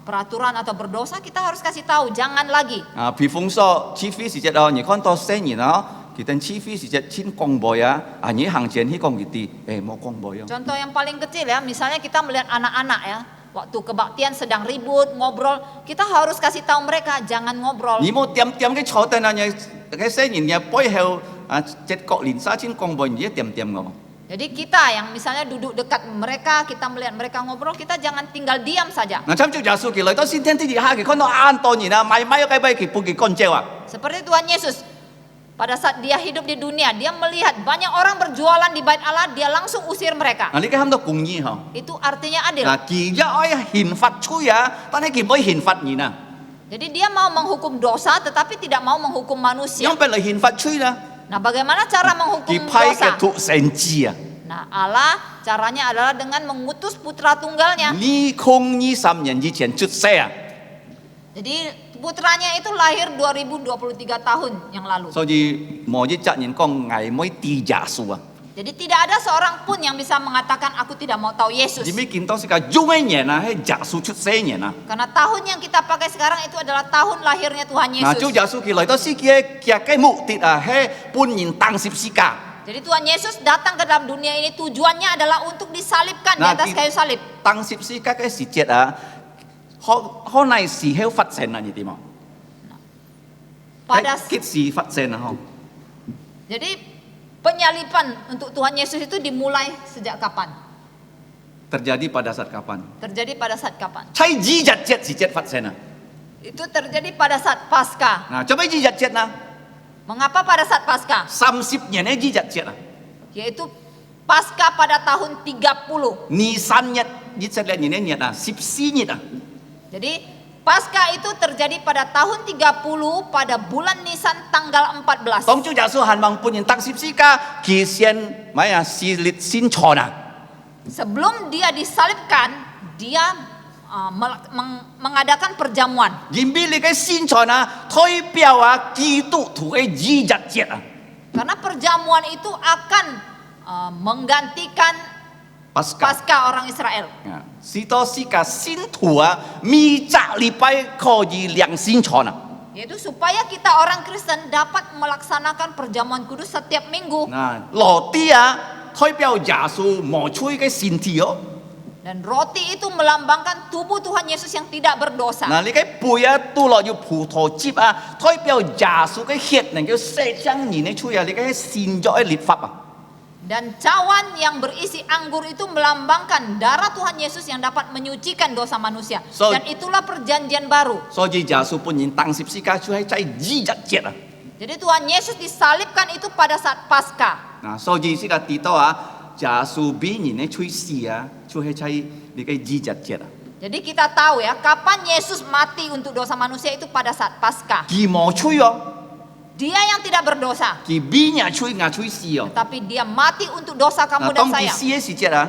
peraturan atau berdosa, kita harus kasih tahu jangan lagi. 譬如說起飛時節你看到聖人佢等起飛時節先公佈你行前去講佢啲冇公佈 Contoh yang paling kecil ya, misalnya kita melihat anak-anak ya, waktu kebaktian sedang ribut, ngobrol, kita harus kasih tahu mereka jangan ngobrol. 你冇點點嘅坐低嘅聖人嘅背後節國連沙先公佈你一點點 Jadi kita yang misalnya duduk dekat mereka, kita melihat mereka ngobrol, kita jangan tinggal diam saja. 嗱，參照耶穌佢嚟到先天啲下佢看到多人買嘅雞佢半件乾椒 Seperti Tuhan Yesus, pada saat dia hidup di dunia, dia melihat banyak orang berjualan di bait Allah, dia langsung usir mereka. 你嘅喊到公義 Itu artinya adil. 佢一愛刑罰吹但係佢唔可以刑罰人 Jadi dia mau menghukum dosa, tetapi tidak mau menghukum 因 manusia. 為嚟刑罰吹 Nah, bagaimana cara menghukum 佢派 dosa? 嘅獨生子 Nah, Allah caranya adalah dengan mengutus putra tunggalnya. 呢3年以前出世 Jadi putranya itu lahir 2023 tahun yang lalu. 所以冇一責任講危妹啲耶穌 Jadi tidak ada seorang pun yang bisa mengatakan aku tidak mau tahu Yesus. 你咪見到是個用嘅年係耶穌出世年 Karena tahun yang kita pakai sekarang itu adalah tahun lahirnya Tuhan 嗱，做 Yesus. 耶穌佢嚟到世界嘅目的係半人當十字架 Jadi Tuhan Yesus datang ke dalam dunia ini tujuannya adalah untuk disalibkan di Nah, atas kayu salib. 當十字架嘅時節可能時候發生你點 Pada幾時發生 Jadi penyaliban untuk Tuhan Yesus itu dimulai sejak kapan? terjadi pada saat kapan Terjadi pada saat kapan? 喺日節時節發生 Itu terjadi pada saat Paskah. 嗱，做咩日節 Mengapa pada saat Paskah? 30年嘅日節 Yaitu Paskah pada tahun 30. 23日以色列年14日 Jadi Paskah itu terjadi pada tahun 30 pada bulan Nisan tanggal 14. 當主耶穌行橫半年得十字架，佢先咩啊？試列先錯啊！ Sebelum dia disalibkan, dia mengadakan perjamuan. 然俾你嘅先錯啊，代表啊基督徒嘅二日節啊， Karena perjamuan itu akan menggantikan Paskah。 Paskah orang Israel. 士多士嘅先徒啊，每隻禮拜可以兩先錯啊。 Yaitu supaya kita orang Kristen dapat melaksanakan perjamuan kudus setiap minggu. 嗱，羅啲啊，代表耶穌磨出嘅身體哦。 Dan roti itu melambangkan tubuh Tuhan Yesus yang tidak berdosa. 嗱，你嘅背啊，都落要葡萄汁啊，代表耶穌嘅血能夠釋將人嘅出啊，你嘅善作嘅律法啊。 Dan cawan yang berisi anggur itu melambangkan darah Tuhan Yesus yang dapat menyucikan dosa manusia. So- Dan itulah perjanjian baru. 所以耶穌本人當十字架就係在二日節啊。 Jadi Tuhan Yesus disalibkan itu pada saat Paskah. 嗱，所以呢個提到啊，耶穌俾人嘅出世啊，就係在你嘅二日節啊。 Jadi kita tahu ya, kapan Yesus mati untuk dosa manusia itu pada saat Paskah. 佢冇吹哦， Dia yang tidak berdosa, 佢俾人吹牙吹死哦。 tapi dia mati untuk dosa 嗱， kamu dan 當佢 saya. 死嘅時節啊，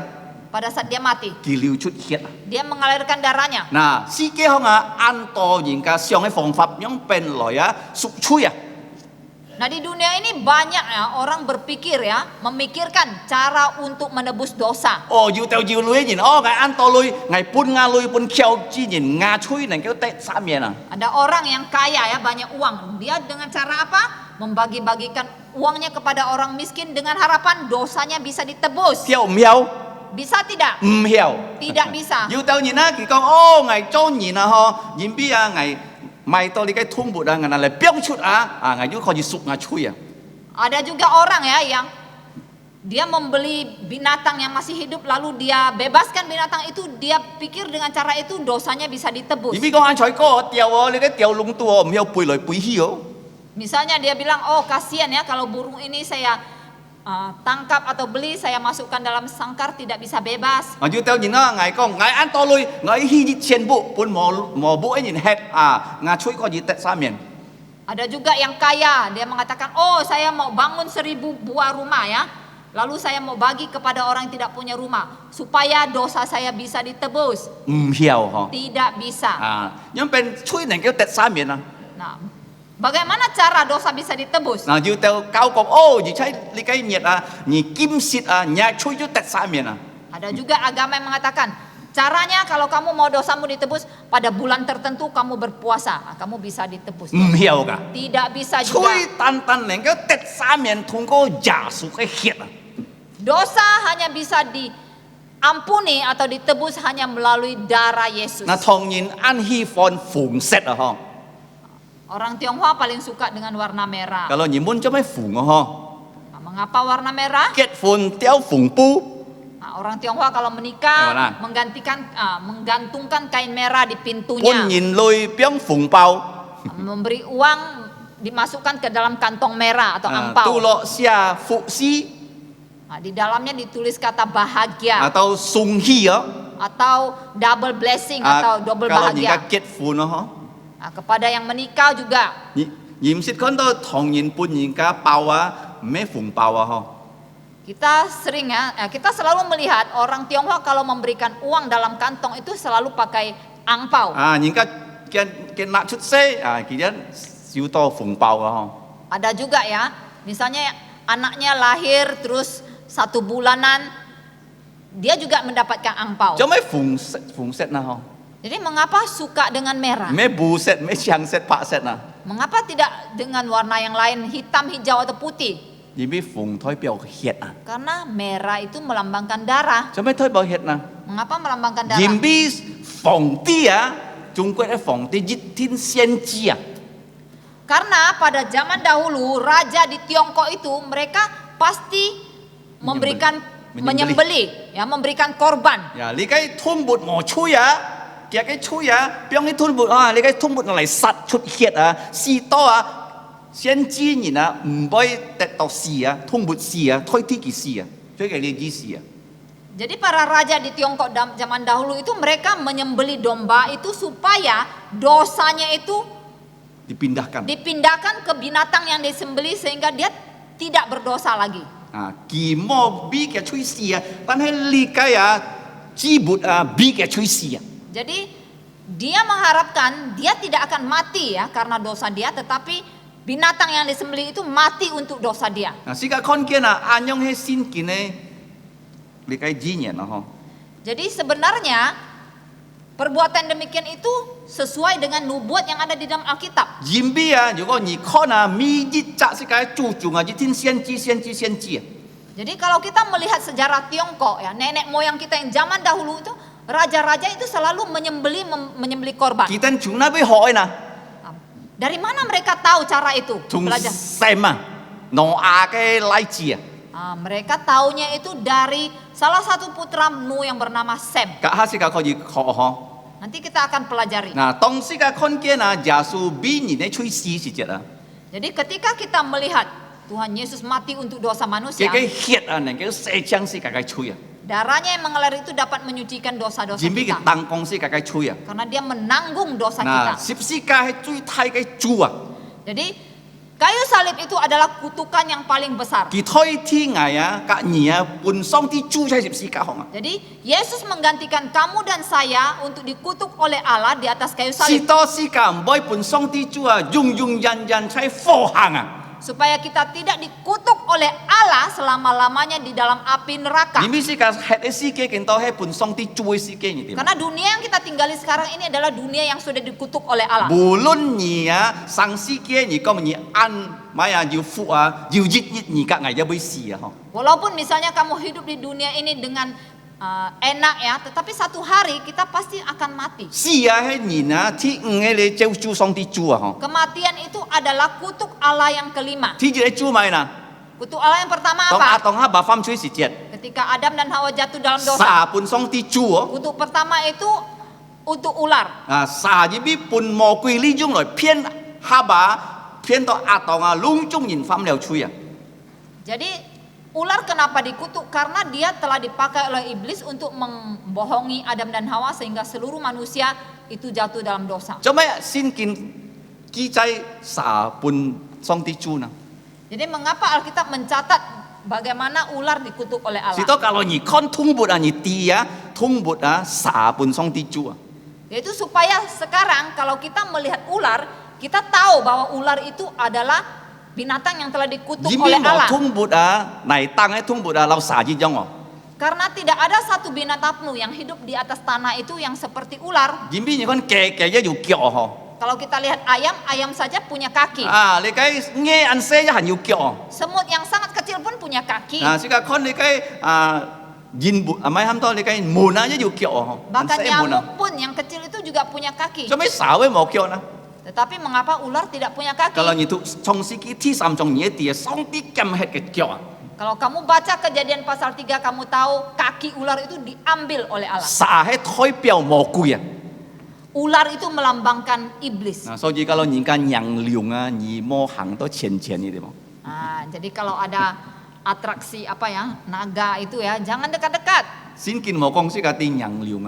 Pada saat dia mati, 佢流出血啊。 dia mengalirkan darahnya. 嗱，世界上啊，按多人家上嘅方法，用變來啊，贖吹啊。 Nah di dunia ini banyak ya orang berpikir ya, memikirkan cara untuk menebus dosa. 哦，要掉要女人，哦，係按多女，係半亞女半翹之人，牙吹能夠得三面啊。 Ada orang yang kaya ya, banyak uang. Dia dengan cara apa? Membagi-bagikan uangnya kepada orang miskin dengan harapan dosanya bisa ditebus. 曉唔曉？ Bisa tidak? 唔曉。 Tidak bisa. 要掉人啊，佢講哦，係裝人啊，嗬，人邊啊，係賣到你嘅通末啊，人嚟標出啊，啊，係要可以贖牙吹啊。 Ada juga orang ya yang dia membeli binatang yang masih hidup lalu dia bebaskan binatang itu, dia pikir dengan cara itu dosanya bisa 而 ditebus. 邊講啱才哥掉哦，你嘅掉窿到哦，唔曉背來背去哦。 Misalnya dia bilang, oh kasihan ya kalau burung ini saya tangkap atau beli, saya masukkan dalam sangkar tidak bisa bebas. 啊，要掉人啊，係講係按多女，係去全部半冇冇一人吃啊，牙吹可以得三面。 Ada juga yang kaya, dia mengatakan, oh saya mau bangun 1000 buah rumah ya. Lalu saya mau bagi kepada orang yang tidak punya rumah supaya dosa saya bisa ditebus. 唔曉嗬。 Tidak bisa. 啊，因為吹能夠得三面啊。 Nah, bagaimana cara dosa bisa ditebus? 嗱，要掉教國哦，而且你嘅熱啊，而兼舌啊，日吹咗得三面啊。 Ada juga agama yang mengatakan, caranya kalau kamu mau dosamu ditebus pada bulan tertentu kamu berpuasa, kamu bisa ditebus. 唔曉㗎。 Tidak bisa 吹 juga. 單單能夠得三面，通過耶穌嘅血啊。 Dosa hanya bisa diampuni atau ditebus hanya melalui darah Yesus. 嗱，唐人按希放紅色啊，嗬。 Orang Tionghoa paling suka dengan warna merah. Kalau nyimun cuma phùng à,嗬。 Nah, mengapa warna merah? Kết phun theo phùng pu. Nah, orang Tionghoa kalau Yang menikah mana? menggantungkan kain merah di Quân pintunya, nhìn lôi biếng phùng bao. memberi uang dimasukkan ke dalam kantong merah atau Tu angpau. lo xia phụ si Nah, di dalamnya ditulis kata bahagia atau sung hi á. atau double blessing atau double Kalau nhìn bahagia. các kết phun á, hả? Nah, kepada yang menikah juga. Nhìn xịt con đó thằng nhìn bún nhìn cá bao á, mấy phùng bao á, hả? Kita sering kita selalu melihat orang Tionghoa kalau memberikan uang dalam kantong itu selalu pakai angpau. Nhìn các cái nát chút xe, kỳ dân siêu to phùng bao á, hả? Ada juga ya, misalnya anaknya lahir terus 1 bulanan, dia juga mendapatkan angpau. Cho mấy phùng set nào, hả? Jadi mengapa suka dengan merah? Mấy bù set, mấy xiang set, pak set nào? Mengapa tidak dengan warna yang lain, hitam, hijau atau putih? Vì biết phùng thôi biểu hiệt à? Karena merah itu melambangkan darah. Cho mấy thôi biểu hiệt nào? Mengapa melambangkan darah? Vì biết phòng ti á, Trung Quốc cái phòng ti giết thiên xiên chi à? Karena pada zaman dahulu raja di Tiongkok itu mereka pasti memberikan menyembelih, ya, memberikan korban. Ya, li cái thun bụt mỏ chui á, kia cái chui á, biang cái thun bụt li cái thun bụt lại sát chút hiệt à, xì to à, xiên chi nhìn à, bơi tết tàu xì à, thun bụt xì à, thôi thi kỳ xì à, cho cái gì xì à? Jadi para raja di Tiongkok zaman dahulu itu mereka menyembeli domba itu supaya dosanya itu dipindahkan. dipindahkan ke binatang yang disembeli sehingga dia tidak berdosa lagi. Kỳ mô bi kẻ chui xì但係呢個支撥bi kẻ chui xì Jadi dia mengharapkan dia tidak akan mati ya karena dosa dia, tetapi binatang yang disembeli itu mati untuk dosa dia. Sika kon kia anyong he sin kine li cái dĩ nhiên ho. Jadi sebenarnya perbuatan demikian itu sesuai dengan nubuat yang ada di dalam Alkitab. Yimbi如果你看mi ji cha si cái chu chu ji tin先知 Jadi kalau kita melihat sejarah Tiongkok ya, nenek moyang kita yang zaman dahulu itu raja-raja itu selalu menyembeli korban. Kita chúng nó với hỏi nè. Dari mana mereka tahu cara itu? Chúng Belajar. xem nó cái lai chi Mereka taunya itu dari salah satu putra Nu yang bernama Sem. Cả hai si cái có gì khó ho. Nanti kita akan pelajari. Tong si cái con kia Yesu bi ni ne chui si si Jadi ketika kita melihat Tuhan Yesus mati untuk dosa manusia, cái hiệt này cái xe chang si cái chui darahnya yang mengalir itu dapat menyucikan dosa-dosa Jimbi cái kita. tăng công si cái chui Karena dia menanggung dosa kita. Sip si cái chui thay cái chu Jadi kayu salib itu adalah kutukan yang paling besar. Kỳ thôi thi ngày cả nhỉ bùn song ti chu chay sip si cái hong Jadi Yesus menggantikan kamu dan saya untuk dikutuk oleh Allah di atas kayu Si salib. to si cả boy bùn song ti chu yung yan chay phô hàng Supaya kita tidak dikutuk oleh Allah selama-lamanya di dalam api neraka. Jimbi si cái head si cái kiến to head bùn song ti chu si cái như thế Karena dunia yang kita tinggali sekarang ini adalah dunia yang sudah dikutuk oleh Allah. Bulun nhỉ sang si cái nhỉ có nhỉ ăn mai yêu phụ yêu giết nhỉ cả ngày ra bơi xì Walaupun misalnya kamu hidup di dunia ini dengan enak ya, tetapi satu hari kita pasti akan mati. Si hay nhìn thi nghe le châu chu song ti chu Kematian itu adalah kutuk Allah yang kelima. Thi gì chu mai nè Kutuk Allah yang pertama tong apa? tong ha ba pham chui si jet Ketika Adam dan Hawa jatuh dalam dosa. Sa bùn song ti chu Kutuk pertama itu untuk ular. Sa Jimbi bùn mo quy li dung rồi phiên ha ba phiên to tong lung chung nhìn pham leo chui Jadi ular kenapa dikutuk? Karena dia telah dipakai oleh iblis untuk membohongi Adam dan Hawa sehingga seluruh manusia itu jatuh dalam dosa. Cho mấy xin kin ghi chay sa bùn song ti chu nè Jadi mengapa Alkitab mencatat bagaimana ular dikutuk oleh Allah? Si to kalau nhỉ con thung bụt nhỉ ti thung bụt sa bùn song ti chu Yaitu supaya sekarang kalau kita melihat ular, kita tahu bahwa ular itu adalah binatang yang telah dikutuk Jimbi oleh mo Allah. thung bụt này tăng thung bụt lau sa ji jong Karena tidak ada satu binatang yang hidup di atas tanah itu yang seperti ular. Jimbi nhỉ con kè kè yêu kiệu Kalau kita lihat ayam, ayam saja punya kaki. Lấy cái nghe ăn xe hẳn yêu kiệu Semut yang sangat kecil pun punya kaki. Si cả con lấy cái yin bụt mấy ham to lấy cái mùn yêu kiệu ăn Bahkan xe mùn nyamuk pun yang kecil itu juga punya kaki. cho mấy xảo với một kiệu nè Tetapi mengapa ular tidak punya kaki? Kalau nhỉ tụ trong si cái thi sam trong nhỉ ti song ti kem hết cái kiệu Kalau kamu baca Kejadian pasal 3, kamu tahu kaki ular itu diambil oleh Allah. Sa hết thôi biểu mo quy Ular itu melambangkan iblis. So jadi kalau nhìn kan yang liung nhỉ mo hàng to chen như thế mà Jadi kalau ada atraksi apa ya, naga itu ya, jangan dekat-dekat. Xin kin mo kong si ka tin yang liung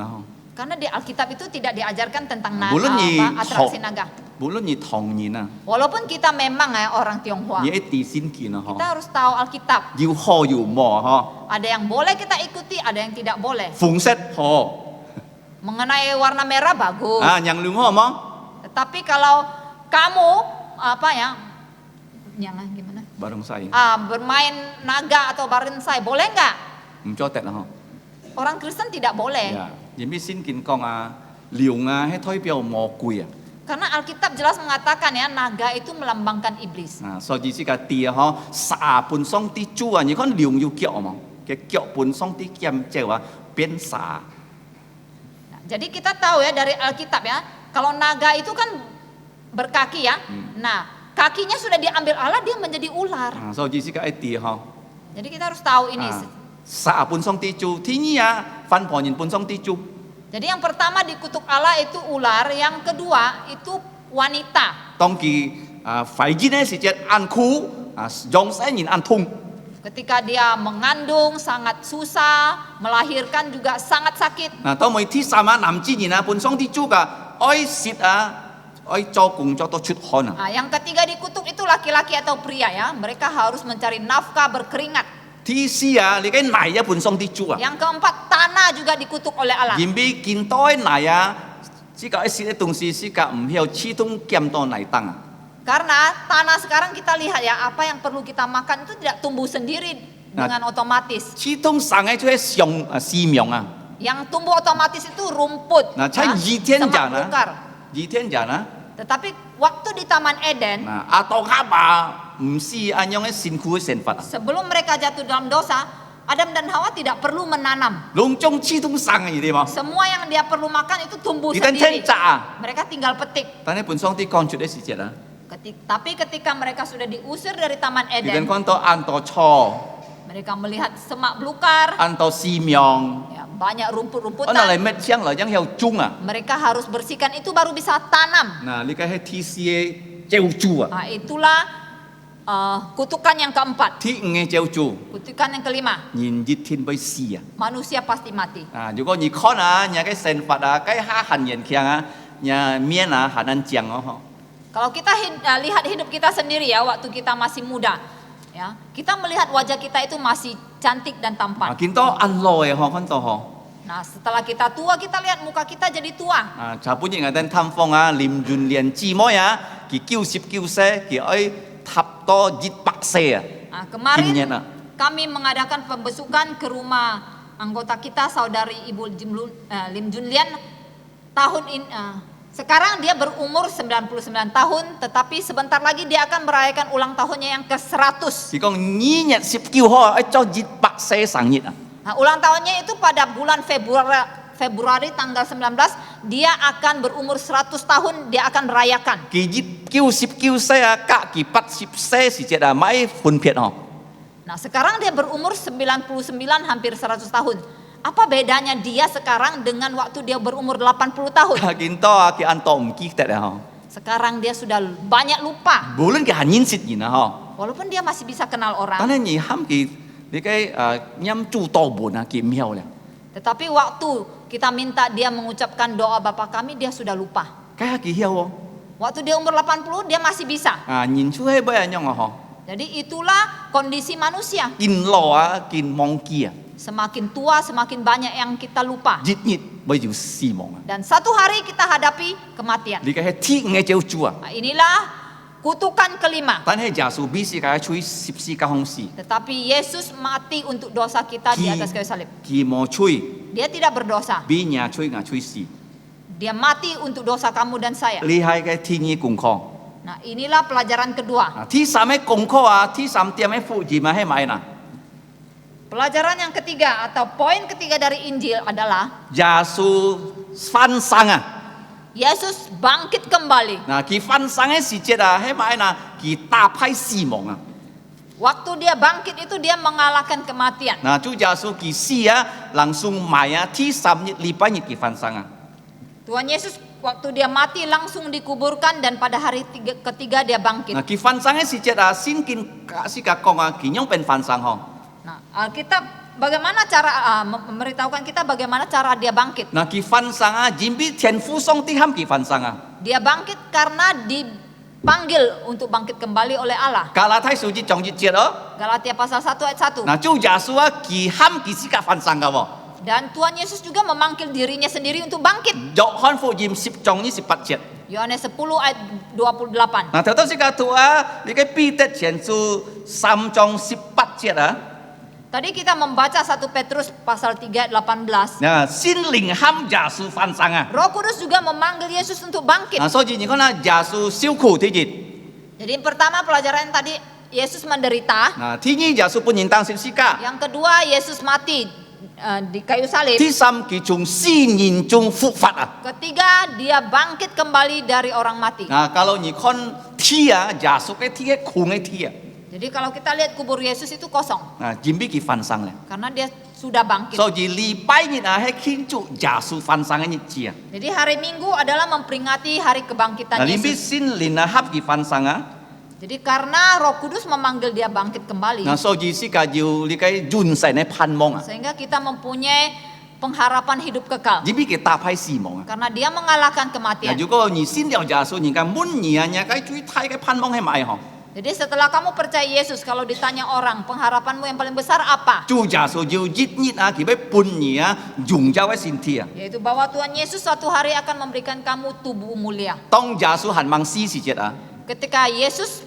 Karena di Alkitab itu tidak diajarkan tentang naga, Belum ni atraksi naga. Bulun nhỉ thong nhỉ Walaupun kita memang ya orang Tionghoa, nhỉ ti xin kin kita harus tahu Alkitab. Yêu ho yêu mo Ada yang boleh kita ikuti, ada yang tidak boleh. Phùng set ho Mengenai warna merah bagus. yang liung ho mo Tetapi kalau kamu apa ya, yang gimana? Barongsai Bermain naga atau barinsai, boleh nggak? cho tẹt ho Orang Kristen tidak boleh. ya Jimbi xin kin kong liung hết thôi biểu mo quy Karena Alkitab jelas mengatakan ya, naga itu melambangkan iblis. so ji si ka ti sa bùn song ti chu nhỉ con liung yêu kiệu mà cái kiệu bùn song ti kem chèo biến sa Nah, jadi kita tahu ya dari Alkitab ya, kalau naga itu kan berkaki ya. Nah, kakinya sudah diambil Allah, dia menjadi ular. so ji si ka ti Jadi kita harus tahu ini. sa bùn song ti chu thi nhỉ phan phò nhìn bùn song ti chu Jadi yang pertama dikutuk Allah itu ular, yang kedua itu wanita. tong kỳ phải gì đấy sự chết ăn khu dòng sẽ nhìn ăn thung Ketika dia mengandung sangat susah, melahirkan juga sangat sakit. 嗱，當每天三啊男之言啊，本上啲豬噶，愛舌啊，愛做工作都出汗啊。 Nah, yang ketiga dikutuk itu laki-laki atau pria ya. Mereka harus mencari nafkah berkeringat. ที่四啊，你嘅奶啊，本上啲豬啊， Yang keempat, tanah juga dikutuk oleh Allah. 然比見多嘅奶啊，只個一時嘅東西，只個唔曉始終減多奶燈啊。 Karena tanah sekarang kita lihat ya, apa yang perlu kita makan itu tidak tumbuh sendiri dengan otomatis. 始終生嘅出係上飼養啊。 Yang tumbuh otomatis itu rumput, Nah, saya semak jangan, belukar. 二天人啊， Tetapi waktu di Taman Eden, 嗱阿當哈巴唔是按樣嘅辛苦嘅成法啊， sebelum mereka jatuh dalam dosa, Adam dan Hawa tidak perlu menanam. 籠中始終生嘅啲嘛， Semua yang dia perlu makan itu tumbuh 而等 sendiri. 天摘啊， Mereka tinggal petik. 但係本上啲講出啲時節啊， Tapi ketika mereka sudah diusir dari Taman 而等 Eden, 講到按到錯， mereka melihat semak belukar, 按到飼養， ya, banyak 我 rumput-rumputan. 嗱嚟乜槍嚟將有種啊， Mereka harus bersihkan itu baru bisa tanam. 嗱呢個係 T C A 招豬啊， Nah, itulah kutukan yang keempat. ที่五嘅招豬， Kutukan yang kelima, 人熱天被死啊， manusia pasti mati. 啊如果你看啊，人嘅成法啊，該下行人強啊，人面啊行人講哦。 Kalau kita lihat hidup kita sendiri ya, waktu kita masih muda, ya, kita melihat wajah kita itu masih cantik dan 啊 tampan. 見到按耐啊，看到嗬。 Nah, setelah kita tua, kita lihat muka kita jadi tua. 啊，查本日我等探訪啊，林元蓮姊妹啊，佢90歲，佢愛塔多100歲啊， Nah, kemarin Kimnya, nak. kami mengadakan pembesukan ke rumah anggota kita, saudari Ibu Lim Junlian. Tahun ini, sekarang dia berumur 99 tahun, tetapi sebentar lagi dia akan merayakan ulang tahunnya yang ke-100. 佢講2日19號愛做100歲生日啊， Nah, ulang tahunnya itu pada bulan Februari tanggal 19, dia akan berumur 100 tahun, dia akan merayakan. 佢99歲啊，隔佢80歲時節啊，買分別哦， Nah, sekarang dia berumur 99, hampir 100 tahun. Apa bedanya dia sekarang dengan waktu dia berumur 80 tahun? 見到啊，佢按到唔記得啊， Sekarang dia sudah banyak lupa. 無論佢係認識人啊， Walaupun dia masih bisa kenal 嗬，但 orang, 係你喊佢，你嘅飲住多門啊，佢唔曉咧， tetapi waktu kita minta dia mengucapkan doa Bapa kami, dia sudah lupa. 梗係佢曉喎， Waktu dia umur 80, dia masih bisa. 啊，認出係乜樣啊，嗬， Jadi itulah kondisi manusia. 見老啊，見忘記啊， Semakin tua, semakin banyak yang kita lupa. 日日咪要死亡啊， Dan satu hari kita hadapi kematian. 你嘅係天嘅招主啊。 Nah, inilah kutukan kelima. 但係耶穌必是佢吹十字架紅事， Tetapi Yesus mati untuk dosa kita di atas kayu salib. 佢冇吹， Dia tidak berdosa. 比人吹硬吹死。 Dia mati untuk dosa kamu dan saya. 呢係嘅天嘅功課。 Nah, inilah pelajaran kedua. 啊，第三嘅功課啊，第三點嘅福音係咪啊？ Pelajaran yang ketiga atau poin ketiga dari Injil adalah 耶穌翻生啊！ Yesus bangkit kembali. 嗱，佢翻生嘅時節啊，係咪啊？佢打敗死亡啊！ Waktu dia bangkit itu dia mengalahkan kematian. 嗱，主耶穌佢死啊，langsung 埋啊，第三日禮拜日佢翻生啊！ Tuhan Yesus waktu dia mati langsung dikuburkan dan pada hari ketiga dia bangkit. 嗱，佢翻生嘅時節啊，先見先甲講啊，佢樣變翻生嗬。 Nah, Alkitab bagaimana cara memberitahukan kita bagaimana cara dia bangkit? 嗱，佢翻生啊，然比天父上帝喊佢翻生啊！ Dia bangkit karena dipanggil untuk bangkit kembali oleh Allah. 加拉太書節章1節咯。 Galatia pasal 1 ayat 1. 嗱，主耶穌啊，佢喊佢自己翻生噶喎。 Dan Tuhan Yesus juga memanggil dirinya sendiri untuk bangkit. 約翰福音10章28節。 Yohanes 10 ayat 28. 嗱，頭先講到啊，你嘅彼得前書3章18節啊。 Tadi kita membaca 1 Petrus pasal 3 ayat 18. 嗱，先靈喊耶穌翻生啊。 Roh Kudus juga memanggil Yesus untuk bangkit. 嗱，所以你看啦，耶穌受苦啲節。 Jadi yang pertama pelajaran tadi Yesus menderita. 嗱，第二耶穌本人當十字架。 Yang kedua Yesus mati di kayu salib. 第三佢從死人中復活啊。 Ketiga dia bangkit kembali dari orang mati. 嗱，kalau你看天啊，耶穌嘅天係空嘅天啊。 Jadi kalau kita lihat kubur Yesus itu kosong 嗱，然比佢翻生咧。 karena dia sudah bangkit. 所以禮拜日啊，係慶祝耶穌翻生嘅日子啊。 Jadi hari Minggu adalah memperingati hari 嗱，kebangkitan 你必 Yesus. 先靈啊，合佢翻生啊。Jadi karena Roh Kudus memanggil dia bangkit kembali, 嗱，所以是家要你嘅完世嘅盼望啊， sehingga kita mempunyai pengharapan hidup kekal. 只比佢打敗死亡啊。 Karena dia mengalahkan 嗱， kematian. 如果你信了耶穌，人家滿意啊，人家最大嘅盼望係咪嗬？ Jadi setelah kamu percaya Yesus, kalau ditanya orang, pengharapanmu yang paling besar apa? 主耶穌要熱熱啊，佢要半夜啊，榮耀嘅身體啊。 Yaitu bahwa Tuhan Yesus suatu hari akan memberikan kamu tubuh mulia. 當耶穌行猛死時節啊， Ketika Yesus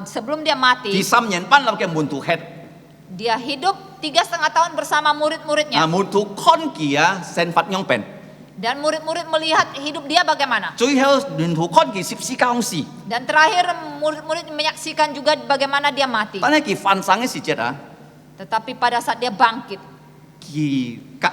sebelum dia 第 mati, 3年班立嘅門徒吃， dia hidup 3,5 tahun bersama 啊 murid-muridnya. 門徒看佢啊，成佛樣病， Dan murid-murid melihat hidup dia bagaimana. 最後門徒看佢十字架死， Dan terakhir murid-murid menyaksikan juga bagaimana dia mati. 但係佢翻生嘅時節啊， Tetapi pada saat dia bangkit, 佢隔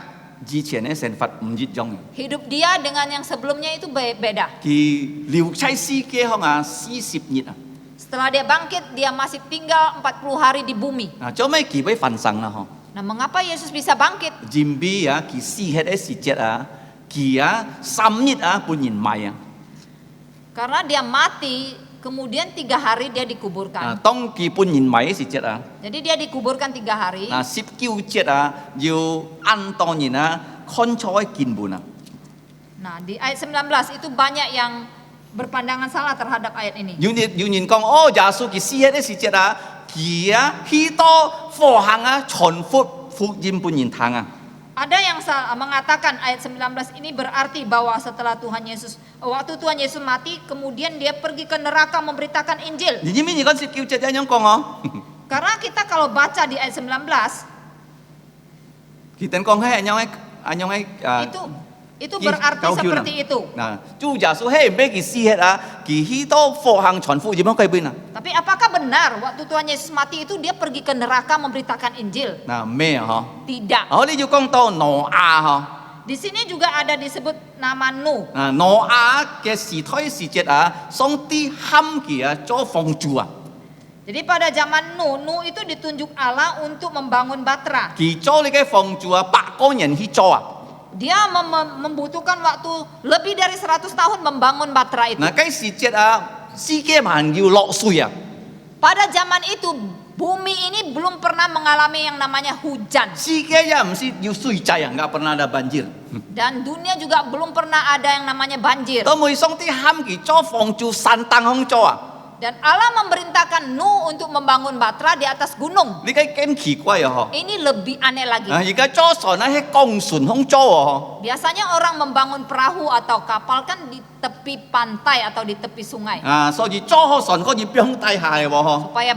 以前嘅成佛唔一樣嘅， hidup dia dengan yang sebelumnya itu beda. 佢留妻世界向啊40日啊， Setelah dia bangkit, dia masih tinggal 40 hari di bumi. 啊，做咩佢要翻生啦？嗬， Nah, mengapa Yesus bisa bangkit? 因為啊，佢死喺嘅時節啊，佢啊3日啊半年埋啊， Karena dia mati, kemudian 3 hari dia 啊， dikuburkan. 當佢半年埋嘅時節啊。 Jadi dia dikuburkan 3 hari. 嗱，19節啊，要按當然啊，看錯嘅見本啊。 Nah, di ayat 19 itu banyak yang berpandangan salah terhadap ayat ini. 有人講哦，耶穌佢死喺啲時節啊，佢啊許多科行啊，傳福音半年堂啊。 Ada yang mengatakan ayat 19 ini berarti bahwa setelah waktu Tuhan Yesus mati, kemudian dia pergi ke neraka memberitakan Injil. 你知唔知而家19節一樣講哦？ Karena kita kalau baca di ayat 19, 佢等講係一樣啊。 itu berarti seperti itu. 嗱，主耶穌係唔俾佢死喺啊，佢許多科行傳福音喺邊啊？ Tapi apakah benar waktu Tuhan Yesus mati itu dia pergi ke neraka memberitakan Injil? 嗱咩啊？嗬？ Tidak. 哦，你要講到挪亞嗬？ Di sini juga ada disebut nama Nuh. 啊，挪亞嘅時代時節啊，上帝喊佢啊做房主啊。 Jadi pada zaman Nuh itu ditunjuk Allah untuk membangun Batra. 佢做呢個房主啊，8個人去做啊。 Dia membutuhkan waktu lebih dari 100 tahun membangun Batra itu. 嗱，嗰時節啊，世界還要落水啊， Pada zaman itu bumi ini belum pernah mengalami yang namanya hujan. 世界也唔是要水災啊，nggak pernah ada banjir。 Dan dunia juga belum pernah ada yang namanya banjir. 都每上帝喊佢做房主，山當空做啊， Dan Allah memerintahkan Nuh untuk membangun Batra di atas gunung. 呢個更奇怪啊！嗬， Ini lebih aneh lagi. 啊，而家做船咧係江船空做啊， Biasanya orang membangun perahu atau kapal kan di tepi pantai atau di tepi sungai. 啊，所以做好船可以不用帶下嘅喎，嗬。 Supaya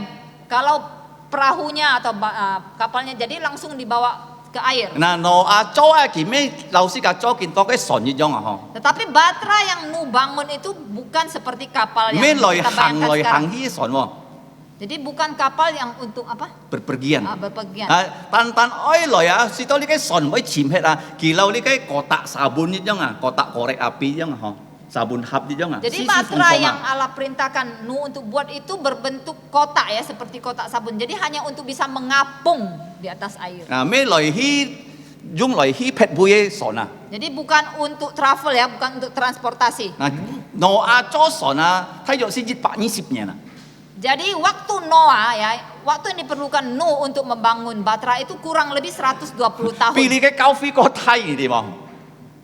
kalau perahunya atau kapalnya jadi langsung dibawa ke air. 嗱，挪亞做啊，佢咩老師教做見多嘅船一樣啊，嗬。 Tetapi Batra yang Nuh bangun itu bukan seperti kapal yang 咩來 kita 行 bayangkan 來 sekarang. 行去船喎， Jadi bukan kapal yang untuk apa? berpergian。 Berpergian. 啊，但愛來啊，試到呢個船會潛血啊，佢留呢個kotak sabun一樣啊，kotak korek api 一樣啊，嗬，sabun hap 一樣啊。 Jadi 絲絲 Batra 縫縫 yang 啊。 Allah perintahkan Nuh untuk buat itu berbentuk kotak ya, seperti kotak sabun. Jadi hanya untuk bisa mengapung di atas air. 啊，咩來去用來去劈背嘅船啊？ Jadi bukan untuk travel ya, bukan untuk transportasi. 嗱，挪亞做船啊，睇咗先至120年啊。 Jadi waktu Noah ya, waktu yang diperlukan Nuh untuk membangun Batra itu kurang lebih 120 tahun. 比你嘅交飛個梯你哋喎，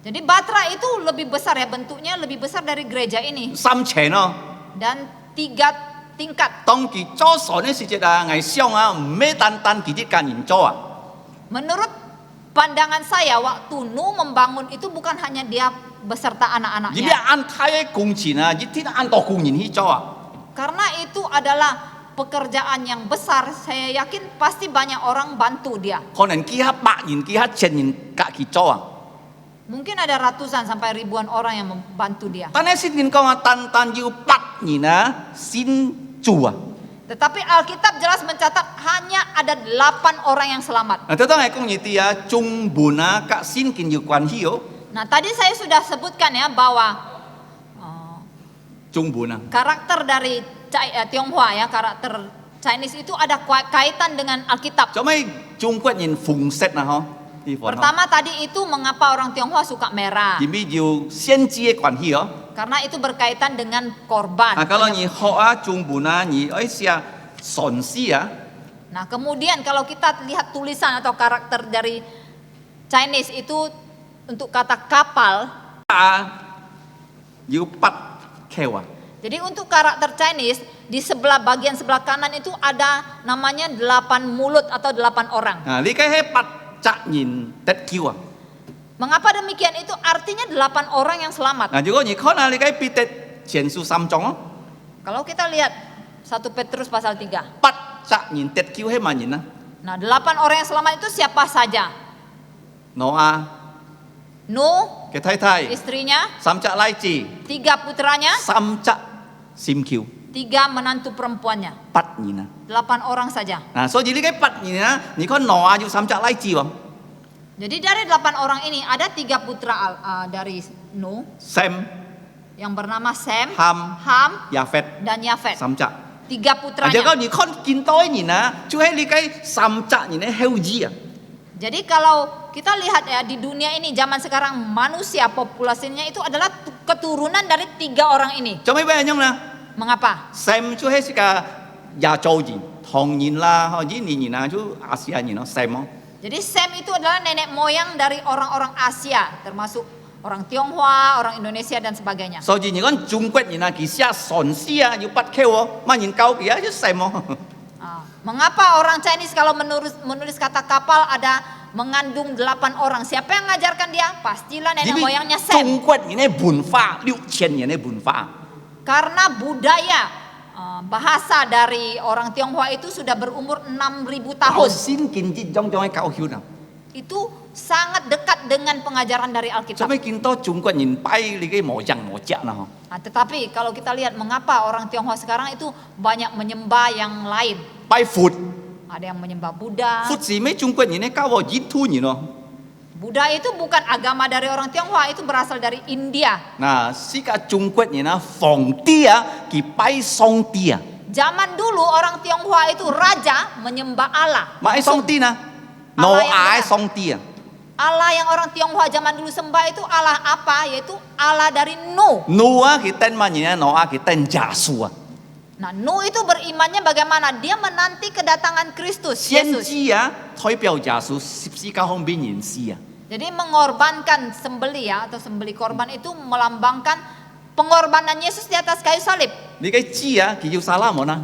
Jadi Batra itu lebih besar ya, bentuknya lebih besar dari gereja ini 3層咯。 dan 3 tingkat. 當佢做船嘅時節啊，藝商啊，唔咩單單佢啲間人做啊。 Menurut pandangan saya waktu Nuh membangun itu bukan hanya dia beserta 而啲 anak-anaknya. 按太嘅工錢啊，一天按多工人去做啊。 Karena itu adalah pekerjaan yang besar. Saya yakin pasti banyak orang bantu dia. 可能幾下100人、幾下1000人隔佢做啊。 Mungkin ada ratusan sampai ribuan orang yang membantu dia. 但係先見講啊，單要8人啊先做啊。 Tetapi Alkitab jelas mencatat hanya ada 8 orang yang selamat. 嗱，當係講呢啲啊，中門啊，隔先見要關係哦， Nah, tadi saya sudah sebutkan ya bahwa 中門啊。 karakter dari Tionghoa ya, karakter Chinese itu ada kaitan dengan Alkitab. 做咩中國人紅色啊？嗬，呢款嗬， Pertama tadi itu mengapa orang Tionghoa suka merah. 因為要先知嘅關係哦。Karena itu berkaitan dengan korban. Kalau ni hoa jumbuna ni sia sonsi ya. Nah, kemudian kalau kita lihat tulisan atau karakter dari Chinese itu untuk kata kapal. Yu pat kewa. Jadi untuk karakter Chinese di bagian sebelah kanan itu ada namanya 8 mulut atau 8 orang. Li kai he pat cak yin tet kiwa. Mengapa demikian? Itu artinya 8 orang yang selamat. Juga ni kau li kai pi tet qian su sam zhong. Kalau kita lihat 1 Petrus pasal 3. Pat cak yin tet kiwa he man yin na. Nah, 8 orang yang selamat itu siapa saja? Noah, Nuh, ke tai tai, istrinya, sam cak lai ji, 3 putranya, sam cak sim kiu. 3 menantu perempuannya. Pat ni na. 8 orang saja. Nah, so jadi kai pat ni na, ni kau Noah yu sam cak lai ji wang. Jadi dari 8 orang ini ada 3 putra dari Nuh Sem, yang bernama Sem, Ham, Ham, Yafet, dan Yafet. sam cak. 3 putranya. Jadi ni kau kintoi ni na, cu he li kai sam cak ni na heu ji. Jadi kalau kita lihat ya di dunia ini zaman sekarang manusia populasinya itu adalah keturunan dari 3 orang ini. Cho mấy bé nhung nè. Mengapa? Xem chú hết cả亚洲人, Hong yin lah, ho yin ni na chú Asia ni no, Sem. Jadi Sem itu adalah nenek moyang dari orang-orang Asia, termasuk orang Tionghoa, orang Indonesia dan sebagainya. So ji ni kan Trung Quốc ni na ki sia son sia yu pat keo, ma yin kau ki ya Sem. Mengapa orang Chinese kalau menulis kata kapal ada mengandung 8 orang? Siapa yang mengajarkan dia? Pastilah nenek moyangnya Sem. Trung Quốc ni bun fa 6,000年的bun fa. Karena budaya bahasa dari orang Tionghoa itu sudah berumur 6.000 tahun. Sin kin ji jong jong kau hiu na. Itu sangat dekat dengan pengajaran dari Alkitab. Sampai kinto Trung Quốc yin pai li ke mo yang mo jia na ho. Nah, tetapi kalau kita lihat mengapa orang Tionghoa sekarang itu banyak menyembah yang lain. Pai food. Ada yang menyembah Buddha. Food si me Trung Quốc ni ne kau wo yin tu ni no. Buddha itu bukan agama dari orang Tionghoa, itu berasal dari India. Nah, si ka Trung Quốc ni na Phong Dia ki pai Song Dia. Zaman dulu orang Tionghoa itu raja menyembah Allah. Ma ai Song Dia na. No ai Song Dia. Allah yang orang Tionghoa zaman dulu sembah itu Allah apa? Yaitu Allah dari Nuh. Nuh ki ten ma ni na no a ki ten Jasu. Nah, Nuh itu berimannya bagaimana? Dia menanti kedatangan Kristus, 先 Yesus. 知啊，代表耶穌十字架方面人士啊。 Jadi mengorbankan sembelih ya, atau sembelih korban itu melambangkan pengorbanan Yesus di atas kayu salib. 你嘅知啊，佢要撒拉門啊，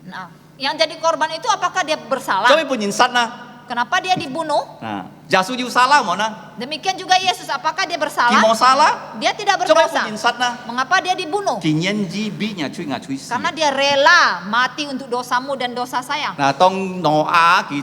Nah, yang jadi korban itu apakah dia bersalah? 做咩半人殺啊？ Kenapa dia dibunuh? 啊，耶穌要撒拉門啊， Demikian juga Yesus, apakah dia 佢 bersalah? 冇撒啦， Dia tidak 做咩 berdosa. 半人殺啊？ Mengapa dia dibunuh? 佢因之必人吹牙吹死。 Karena dia rela mati untuk dosamu dan dosa saya. 嗱，當挪亞佢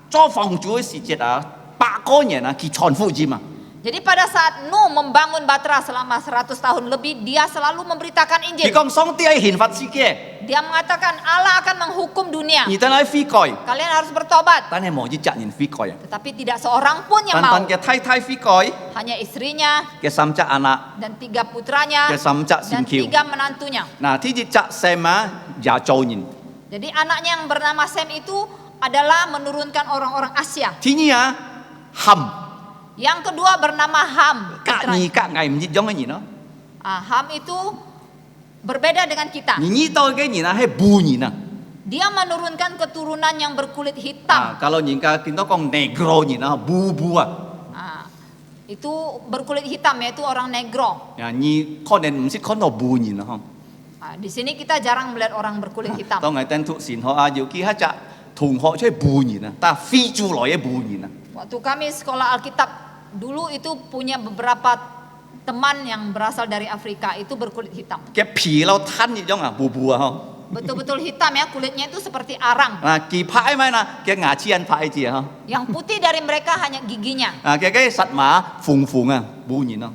作房主嘅時節啊，8個人啊，佢傳福音啊， Jadi pada saat Nuh membangun Batra selama 100 tahun lebih, dia selalu memberitakan 佢 Injil. 講上帝係刑罰世界， Dia mengatakan Allah akan menghukum dunia. 而等係悔改， Kalian harus bertobat. 但係冇一隻人悔改啊， Tetapi tidak seorang pun yang 單 mau. 單嘅太太悔改， Hanya istrinya 嘅三隻阿娜， dan 3 putranya 嘅三隻 dan 先橋。 3 menantunya. 嗱，呢隻隻sem啊，亞洲人。 Jadi anaknya yang bernama Sem itu adalah menurunkan orang-orang Asia. 天意啊，含 Yang kedua bernama Ham. 隔二隔危唔知種嘅人咯， Ham itu berbeda dengan kita. 而呢度嘅人啊係半人啊， Dia menurunkan keturunan yang berkulit 啊 hitam. ，kalau 人家見到講 negro 人啊，布啊， Itu berkulit hitam yaitu orang negro. 啊，你可能唔識看到半人啊， Di sini kita jarang melihat orang berkulit 嗬， hitam. 當係等讀善學啊，要記一隻同學出係半人啊，但係非洲來嘅半人啊， Waktu kami sekolah Alkitab dulu itu punya beberapa teman yang berasal dari Afrika itu berkulit hitam. 嘅皮เรา吞呢種啊，布啊，嗬， Betul-betul hitam ya, kulitnya itu seperti arang. 啊，佢拍咩啦？嘅牙齒人拍字啊， Yang putih dari mereka hanya giginya. 啊，嘅實馬縫啊，半人啊，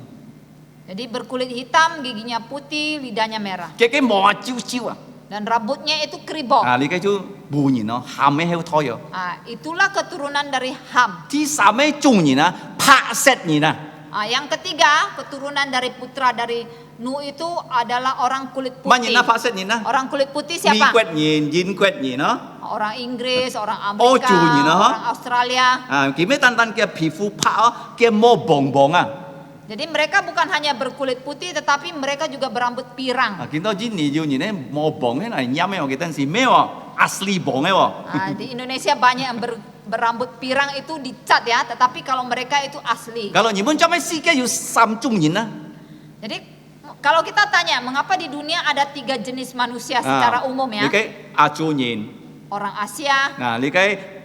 Jadi berkulit hitam, giginya putih, lidahnya merah. 嘅毛啊焦焦啊， Dan rambutnya itu keribok. 啊，你嘅就半人咯，喊咩好胎啊。 Itulah keturunan dari Ham. 第三位眾人啊，拍石人啊， Yang ketiga, keturunan dari putra dari Nuh itu adalah orang kulit 乜人 putih. 啊拍石人啊？ Orang kulit putih 美 siapa? 國人、英國人咯， Orang Inggris, orang Oh, Amerika, Junya, ha? orang Australia. 啊，佢咩單單嘅皮膚拍啊，嘅毛棒棒啊， Jadi mereka bukan hanya berkulit putih tetapi mereka juga berambut pirang. 見到印尼要人咧冇綁嘅係陰嘅，我記得是咩喎？asli 綁嘅喎。 Di Indonesia banyak yang berambut pirang itu dicat ya, tetapi kalau mereka itu asli. Kalau 日本做咩世界要三種人啊？ Jadi kalau kita tanya mengapa di dunia ada 3 jenis manusia secara umum 你 ya, 嘅亞洲人， orang Asia 你嘅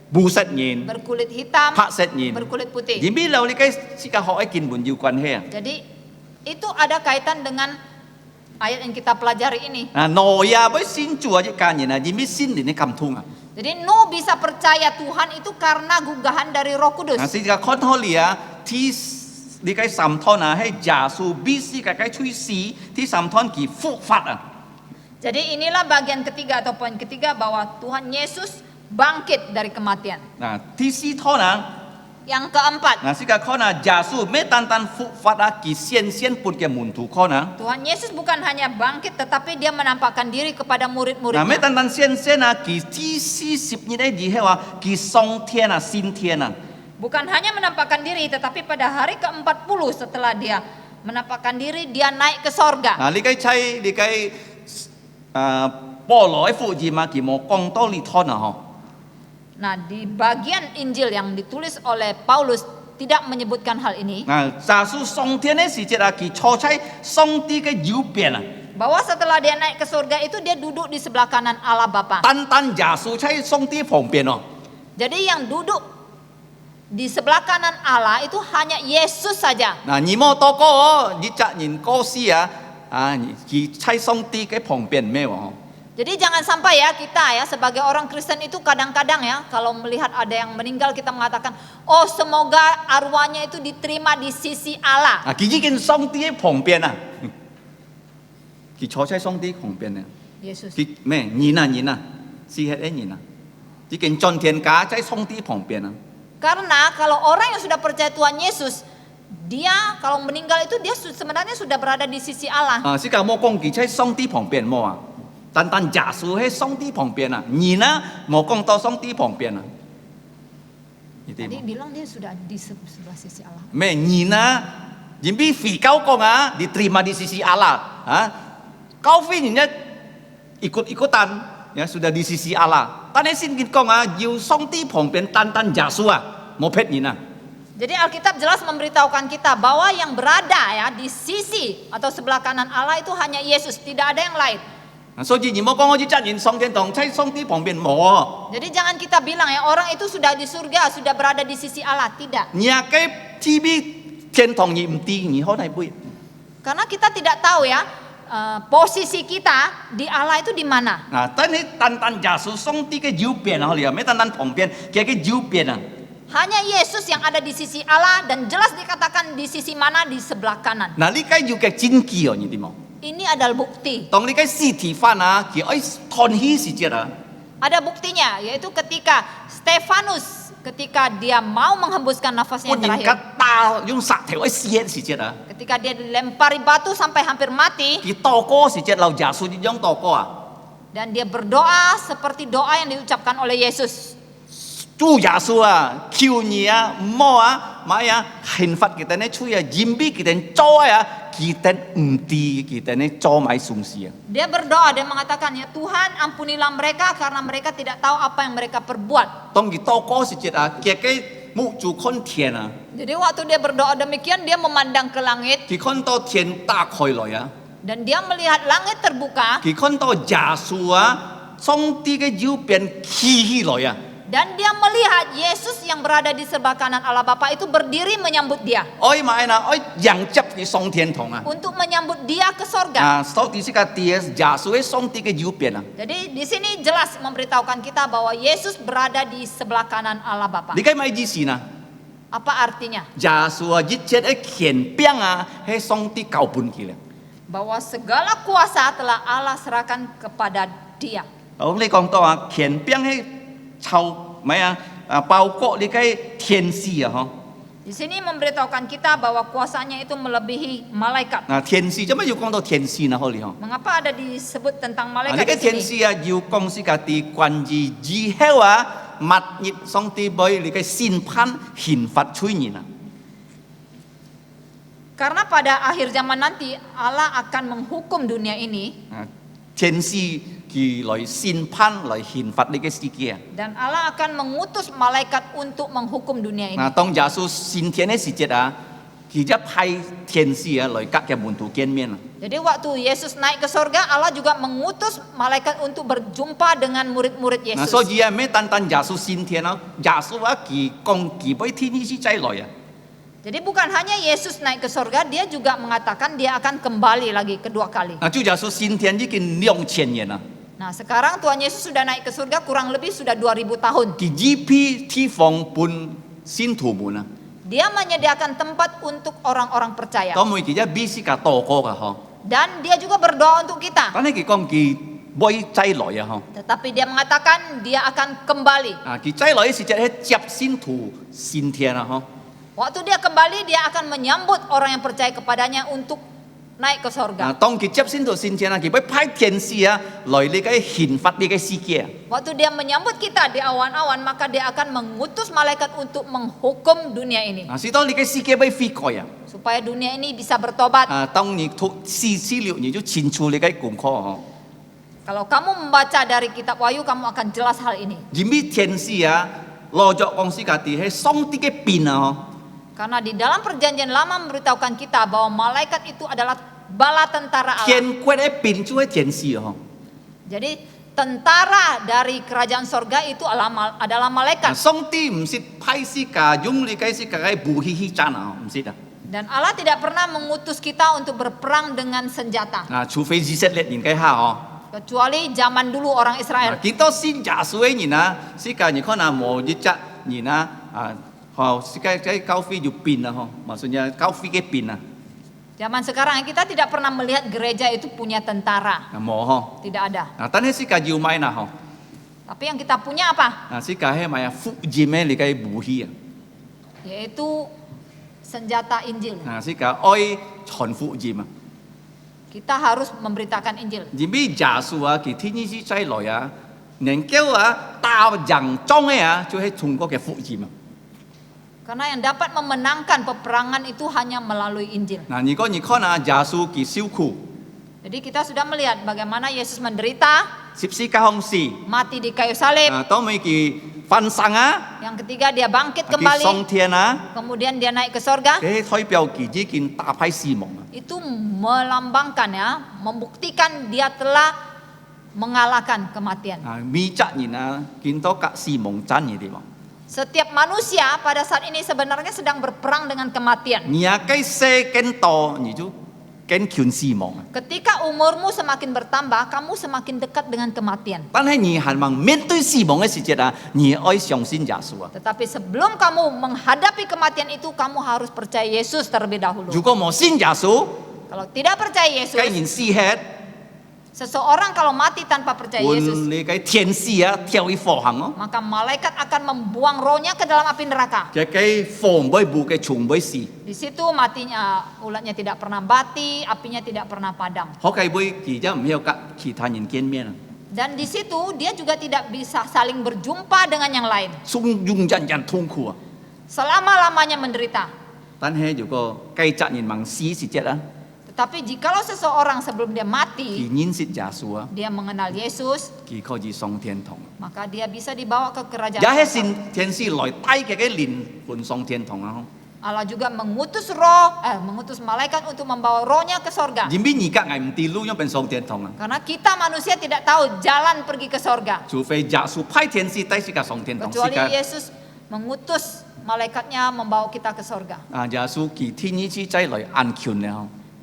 膚色人、 berkulit hitam, 白色人， berkulit putih. 然邊度你嘅世界學嘅根本要關係啊？ Jadi itu ada kaitan dengan ayat yang kita pelajari ini. 挪亞俾先做一家人啊，然邊先年你咁通啊？ Jadi Nuh bisa percaya Tuhan itu karena gugahan dari Roh Kudus. 世界看到你啊，ที่你嘅三ท่อน啊，係耶穌必須嘅吹絲，ที่三ท่อน佢復活啊！ Jadi inilah bagian ketiga atau poin ketiga bahwa Tuhan Yesus bangkit dari kematian. ที่四ท่อน啊， Yang keempat, 世界看啊，耶穌咩單單復活啊，佢先撥嘅門徒看啊， Tuhan Yesus bukan hanya bangkit tetapi dia menampakkan diri kepada 咩 murid-muridnya. 單單先啊，佢ที่40日咧以後啊，佢上天啊，升天啊， Bukan hanya menampakkan diri tetapi pada hari ke-40 setelah dia menampakkan diri dia naik ke sorga. 你嘅猜你嘅保羅嘅福音啊，佢冇講到呢ท่อน啊，嗬。 Nah, di bagian Injil yang ditulis oleh Paulus tidak menyebutkan hal ini. 耶穌上天嘅時節啊，佢坐喺上帝嘅右邊啊。 Bahwa setelah dia naik ke surga itu dia duduk di sebelah kanan Allah Bapa. 單單耶穌喺上帝旁邊哦。 Jadi yang duduk di sebelah kanan Allah itu hanya Yesus saja. 你冇多個哦，你責任過世啊，佢喺上帝嘅旁邊咩喎？ Jadi jangan sampai ya kita ya sebagai orang Kristen itu kadang-kadang ya kalau melihat ada yang meninggal kita mengatakan, oh semoga arwahnya itu diterima di sisi Allah. 佢已經上帝嘅旁邊啊，佢坐喺上帝旁邊啊， Yesus. 佢咩人啊，是係啲人啊，已經進天家喺上帝旁邊啊。 Karena kalau orang yang sudah percaya Tuhan Yesus, dia kalau meninggal itu dia sebenarnya sudah berada di sisi Allah. 世界冇講佢喺上帝旁邊冇啊，單單耶穌喺上帝旁邊啊，人啊冇講到上帝旁邊啊。 Tadi bilang dia sudah di sebelah sisi Allah. 咩人啊？人比肥狗講啊，diterima di sisi Allah 啊，高飛人一ikut-ikutan ya sudah di sisi Allah. Tapi sin kita講啊，要上帝旁邊單單耶穌啊，冇別人啊。 Jadi Alkitab jelas memberitahukan kita bahwa yang berada ya di sisi atau sebelah kanan Allah itu hanya Yesus, tidak ada yang lain. 所以你冇講我要責任上天堂，喺上帝旁邊冇啊。 Jadi jangan kita bilang ya orang itu sudah di surga, sudah berada di sisi Allah, tidak. 你嘅 TV 天堂而唔知，你可能會。 Karena kita tidak tahu ya posisi kita di Allah itu di mana. 但係單單耶穌上帝嘅右邊啊，你啊，咩單單旁邊，佢嘅右邊啊。 Hanya Yesus yang ada di sisi Allah dan jelas dikatakan di sisi mana di sebelah kanan. 呢個要嘅真據哦，你點冇？ Ini adalah bukti. 當你嘅屍體翻啊，佢愛吞氣時節啊。 Ada buktinya yaitu ketika Stefanus ketika dia mau menghembuskan nafasnya 我 yang 人 terakhir. 家打用石頭去撕時節啊， Ketika dia dilempari batu sampai hampir mati 佢禱告時節留耶穌呢種禱告啊， dan dia berdoa seperti doa yang diucapkan oleh Yesus. 主耶穌啊，求你啊，唔好啊，買啊，刑罰佢哋呢吹啊，嚴逼佢哋做啊，佢哋唔知佢哋呢做埋鬆事啊。 Dia berdoa dan mengatakan ya Tuhan ampunilah mereka karena mereka tidak tahu apa yang mereka perbuat. 當佢禱告時節啊，佢嘅目睭看天啊， Jadi waktu dia berdoa demikian dia memandang ke langit 佢看到天打開來啊， dan dia melihat langit terbuka 佢看到耶穌啊，上帝嘅右邊起起來啊。 dan dia melihat Yesus yang berada di sebelah kanan Allah Bapa itu berdiri menyambut dia 愛買啦，愛迎接佢上天堂啊！ untuk menyambut dia ke sorga. 所以呢個耶穌喺上帝嘅右邊啊！ Jadi di sini jelas memberitahukan kita bahwa Yesus berada di sebelah kanan Allah Bapa. 你解咩意思啊？ Apa artinya? 耶穌啊，一切嘅權柄啊，喺上帝交本佢啦。 Bahwa segala kuasa telah Allah serahkan kepada dia. 好，你講到啊，權柄喺抽咩啊？包括你嘅天使啊，嗬。 Di sini memberitahukan kita bahwa kuasanya itu melebihi malaikat. 天使做咩要講到天使啊？好你嗬。 Mengapa ada disebut tentang 你 malaikat 嘅 di 天 sini? 使啊，要講是個啲關於以後啊，物業上帝為你嘅審判刑罰出現啊。Karena pada akhir zaman nanti Allah akan menghukum dunia ini 天使佢來審判來刑罰呢個世界。 dan Allah akan mengutus malaikat untuk menghukum dunia ini. 當耶穌升天嘅時節啊，佢就派天使啊來跟嘅門徒見面啊。 Jadi waktu Yesus naik ke surga, Allah juga mengutus malaikat untuk berjumpa dengan murid-murid 嗱， Yesus. 所以啊，咩單單耶穌升天啊，耶穌啊佢講佢俾天使再來啊。 Jadi bukan hanya Yesus naik ke surga, dia juga mengatakan dia akan kembali lagi kedua kali. 嗱，就耶穌升天已經2000年啦， Nah sekarang Tuhan Yesus sudah naik ke surga kurang lebih sudah 2000 tahun. 佢預備地方本信徒們啊， Dia menyediakan tempat untuk orang-orang percaya. 當每佢一必須嘅禱告噶嗬， Dan dia juga berdoa untuk kita. 但係佢講佢會再來啊嗬， Tetapi dia mengatakan dia akan kembali. 啊佢再來嘅時節係接信徒升天啊嗬。 Waktu dia kembali, dia akan menyambut orang yang percaya kepadanya untuk naik ke 啊， surga. 當佢接先到先天啊，佢會派天使啊來呢個刑罰呢個世界。 Waktu dia menyambut kita di awan-awan, maka dia akan mengutus malaikat untuk menghukum dunia ini. 啊，使到呢個世界會悔改啊！ Supaya dunia ini bisa bertobat. 啊，當你讀4:6，你就清楚呢個功課哦。 Kalau kamu membaca dari kitab Wahyu, kamu akan jelas hal ini. 因為天使啊，攞咗講世界啲係上帝嘅邊啊！ Karena di dalam perjanjian lama memberitahukan kita bahwa malaikat itu adalah bala tentara Allah. 天國嘅邊就係天使哦。 Jadi tentara dari kerajaan sorga itu adalah 啊， malaikat. 上帝唔是派世界用呢個世界嘅武器去戰啊，唔是啊。 Dan Allah tidak pernah mengutus kita untuk berperang dengan senjata. 啊，除非以色列人嘅下哦。 Kecuali zaman dulu orang 啊， Israel. 見到信耶穌嘅人啊，世界你可能冇一隻人啊，啊，好世界嘅教會就變啦，嗬，maksudnya教會嘅變啊， Zaman sekarang kita tidak pernah melihat gereja itu punya tentara. 啊冇嗬， Tidak ada. 啊，但係世界要買啦，嗬， Tapi yang kita punya apa? 啊，世界係買啊福音嘅呢個武器啊， Yaitu senjata Injil. 啊，世界愛傳福音啊， Kita harus memberitakan Injil. 因為耶穌啊，佢天意再來啊，能夠啊打人裝嘅啊，就係通過嘅福音啊。 Karena yang dapat memenangkan peperangan itu hanya melalui Injil. 嗱，如果你看啊，耶穌佢受苦， Jadi kita sudah melihat bagaimana Yesus menderita, 十字架上死， mati di kayu salib. 啊，當佢佢翻生啊， Yang ketiga dia bangkit 佢上 kembali. 天啊。 Kemudian dia naik ke sorga. 佢代表自己見打敗死亡啊！ Itu melambangkan ya, membuktikan dia telah mengalahkan kematian. 啊，每隻人啊，見到隔死亡爭嘅地方， Setiap manusia pada saat ini sebenarnya sedang berperang dengan kematian. 你啊計死更多，你就更近死亡啊！ Ketika umurmu semakin bertambah, kamu semakin dekat dengan kematian. 但係你係望面對死亡嘅時節啊，你愛相信耶穌啊！ Tetapi sebelum kamu menghadapi kematian itu, kamu harus percaya Yesus terlebih dahulu. 如果冇信耶穌， Kalau tidak percaya 既 Yesus, 然死hết， seseorang kalau mati tanpa percaya 換 Yesus, 你嘅天使啊跳去火行咯， maka malaikat akan membuang rohnya ke dalam api neraka. 嘅火唔會冇嘅蟲唔會死， Di situ matinya ulatnya tidak pernah mati, apinya tidak pernah padam. 可計會佢就唔要跟其他人見面啊， Dan di situ dia juga tidak bisa saling berjumpa dengan yang lain. 仲用人痛苦啊！ Selama-lamanya menderita. 但係如果繼責人望死時節啊， Tetapi jikalau seseorang sebelum dia 佢 mati, 認識耶穌啊， dia mengenal Yesus, 佢可以上天堂。 maka dia bisa dibawa ke kerajaan 也係 Allah. 先天使來帶佢嘅靈魂上天堂啊！ Allah juga mengutus malaikat untuk membawa rohnya ke sorga. 因為而家係唔地路，因為上天堂啊！ Karena kita manusia tidak tahu jalan pergi ke sorga. 除非耶穌派天使帶世界上天堂，世 Kecuali 界 Yesus mengutus malaikatnya membawa kita ke sorga. 啊，耶穌佢天意之仔來安全咧，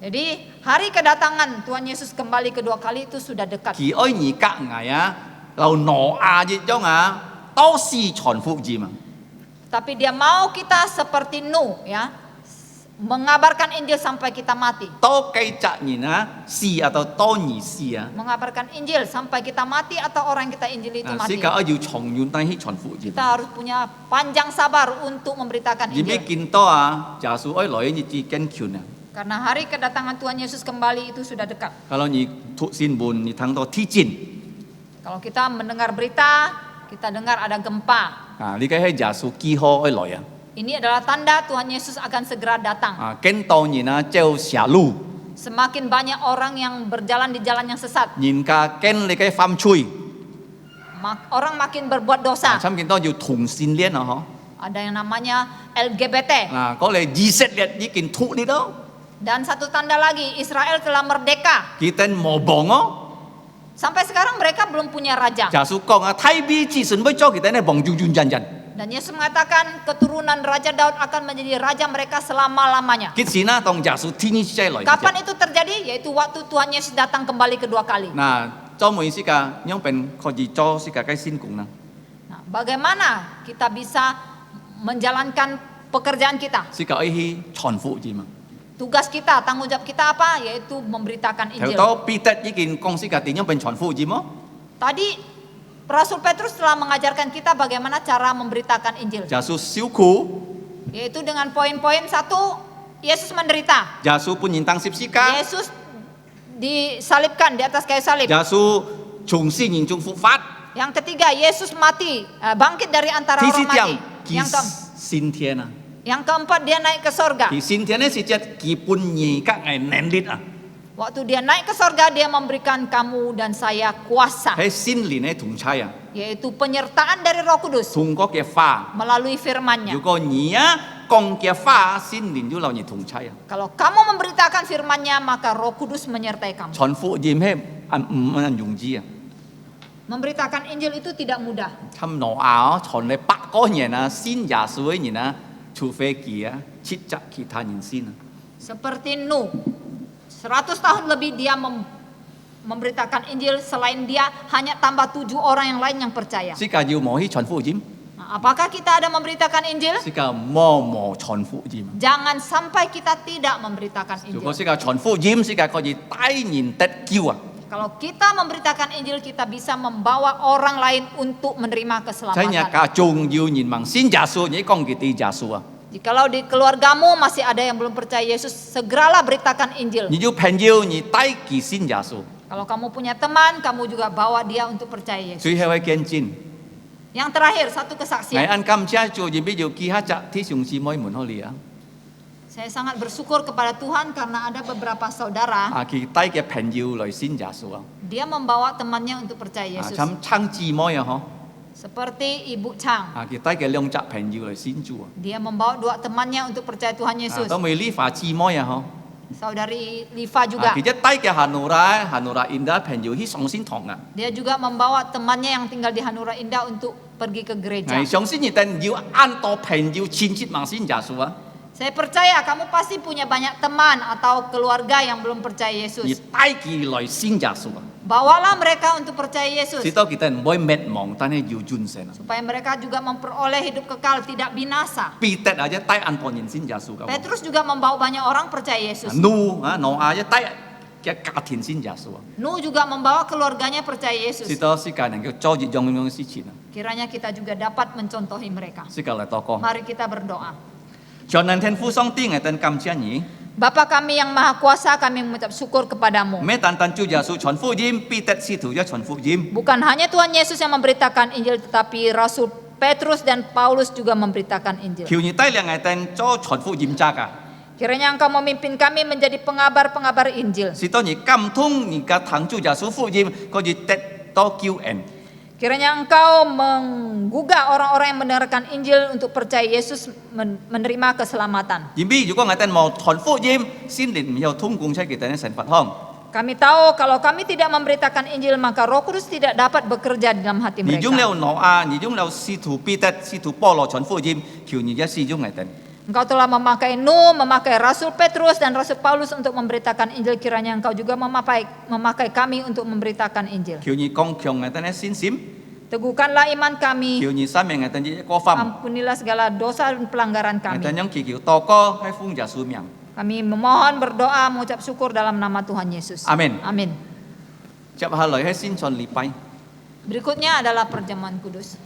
Jadi hari kedatangan Tuhan Yesus kembali kedua kali itu sudah dekat. 佢愛而隔捱啊，留挪亞一樣啊，都是傳福音啊！ Tapi dia mau kita seperti Nuh ya, mengabarkan Injil sampai kita mati. 多繼責人啊，死啊，到多兒死啊！ Mengabarkan Injil sampai kita mati atau orang yang kita Injili itu 啊，世 mati. 界要長遠帶去傳福音。 Kita harus punya panjang sabar untuk memberitakan 因為 Injil. 見到啊，耶穌愛來嘅日子更近啊！ Karena hari kedatangan Tuhan Yesus kembali itu sudah dekat. Kalau你讀新聞，你睇到地震， Kalau kita mendengar berita, kita dengar ada gempa. 啊，呢個係耶穌幾號愛來啊？ Ini adalah tanda Tuhan Yesus akan segera datang. 更多人啊走邪路， Semakin banyak orang yang berjalan di jalan yang sesat, 人家更你嘅犯罪， orang makin berbuat dosa. 差唔多要同性戀啊， Ada yang namanya LGBT. 嗬，嗰嚟以色列已經脱你咯， Dan satu tanda lagi, Israel telah merdeka. 佢哋冇亡哦， Sampai sekarang mereka belum punya raja. 耶穌講啊，太子子孫會做佢哋咧亡永遠人人， Dan Yesus mengatakan keturunan Raja Daud akan menjadi raja mereka selama-lamanya. 幾時呢？當耶穌天再來， Kapan itu terjadi? Yaitu waktu Tuhan Yesus datang kembali kedua kali. 嗱，做每時間樣變可以做世界嘅先工啦， Nah, bagaimana kita bisa menjalankan pekerjaan kita? 世界去傳福音啊。 Tugas kita, tanggung jawab kita apa? Yaitu memberitakan 頭 Injil. 到彼得已經講世界點樣變傳福音哦， Tadi Rasul Petrus telah mengajarkan kita bagaimana cara memberitakan Injil. 耶穌受苦， Yaitu dengan poin-poin satu, Yesus menderita. 耶穌本人當十字架， Yesus disalibkan di atas kayu salib. 耶穌從死人中復活， Yang ketiga, Yesus mati, bangkit dari antara 第 orang 四 mati. 點，佢 Yang, 升天啊， yang keempat, dia naik ke sorga. 佢升天呢是只基本嘢嘅能力啊， Waktu dia naik ke sorga, dia memberikan kamu dan saya kuasa. 係聖靈嘅同在啊， Yaitu penyertaan dari Roh Kudus 通過嘅話， melalui 如 firman-Nya. 果你啊講嘅話，聖靈就留你同在啊， Kalau kamu memberitakan firman-Nya, maka Roh Kudus menyertai kamu. 傳福音係唔容易啊， Memberitakan Injil itu tidak mudah. 差唔多啊，傳嚟8個人啊，信耶穌嘅人啊，除非佢啊斥責其他人先啊。 Seperti Nuh, 100 tahun lebih dia memberitakan Injil. Selain dia, hanya tambah 7 orang yang lain yang percaya. 世界要冇去傳福音， Nah, apakah kita ada memberitakan Injil? 世界冇傳福音。 Jangan sampai kita tidak memberitakan 如果 Injil. 世界傳福音，世界可以帶人得救啊！ Kalau kita memberitakan Injil, kita bisa membawa orang lain untuk menerima 真係 keselamatan. 家仲要人民先耶穌，你講佢哋耶穌啊！ Jikalau di keluargamu masih ada yang belum percaya Yesus, segeralah beritakan Injil. 你要朋友，你帶佢先耶穌。 Kalau kamu punya teman, kamu juga bawa dia untuk percaya Yesus. 最後嘅見證， Yang terakhir, satu 係 kesaksian. 按感謝做人必要記下隻弟兄姊妹們可以啊！ Saya sangat bersyukur kepada Tuhan karena ada beberapa saudara, 佢帶嘅朋友來先耶穌啊！ dia membawa temannya untuk percaya Yesus. 咁親姊妹啊，嗬！ Seperti Ibu Chang, 佢帶嘅兩隻朋友來先主啊！ dia membawa 2 temannya untuk percaya Tuhan Yesus. 都未呢化姊妹啊，嗬！ Saudari Liva juga, 佢一帶嘅Hanura Indah 朋友去上先堂啊！ dia juga membawa temannya yang tinggal di Hanura Indah untuk pergi ke gereja. 係上先一定要按到朋友親切望先耶穌啊！ Saya percaya kamu pasti punya banyak teman atau keluarga yang belum percaya 而 Yesus. 帶佢來先耶穌啊！ Bawalah mereka untuk percaya 使 Yesus 到佢哋唔會滅亡，但係要尊神啊！ supaya mereka juga memperoleh hidup kekal, tidak binasa. 彼得啊，一帶按多人先耶穌噶。 Petrus juga membawa banyak orang percaya Yesus. 奴啊，挪亞一帶嘅家庭先耶穌啊！ Nuh juga membawa keluarganya percaya 使 Yesus. 到世界能夠做一樣樣嘅事情啊！ Kiranya kita juga dapat mencontohi mereka. 世界嚟禱告， Mari kita berdoa. 全能天父上帝，我哋感謝你。 Bapa kami yang maha kuasa, kami mengucap syukur kepadamu. 咩單單主耶穌傳福音，彼得使徒一傳福音。 Bukan hanya Tuhan Yesus yang memberitakan Injil, tetapi Rasul Petrus dan Paulus juga memberitakan Injil. 求你帶領我哋做傳福音者啊！ Kiranya Engkau memimpin kami menjadi pengabar-pengabar Injil. 使到你感通而家聽主耶穌福音，可以得到救恩。 Kiranya Engkau menggugah orang-orang yang mendengarkan Injil untuk percaya Yesus menerima keselamatan. 而如果我哋冇傳福音，先靈唔有通共出佢哋嘅神法行。 Kami tahu kalau kami tidak memberitakan Injil, maka Roh Kudus tidak dapat bekerja di dalam hati 而用 mereka. 了挪亞，而用了使徒彼得、使徒保羅傳福音，求你一使用我哋。 Engkau telah memakai Nuh, memakai Rasul Petrus dan Rasul Paulus untuk memberitakan Injil. Kiranya Engkau juga memakai kami untuk memberitakan Injil. 求你剛強我哋嘅信心， Teguhkanlah iman kami. 求你赦免我哋一個犯， Ampunilah segala dosa dan pelanggaran 我哋 kami. 用祈求禱告喺奉耶穌名。 Kami memohon, berdoa, mengucap syukur dalam nama Tuhan Yesus. Amin. Amin. 接下來喺先傳禮拜。 Berikutnya adalah perjamuan kudus.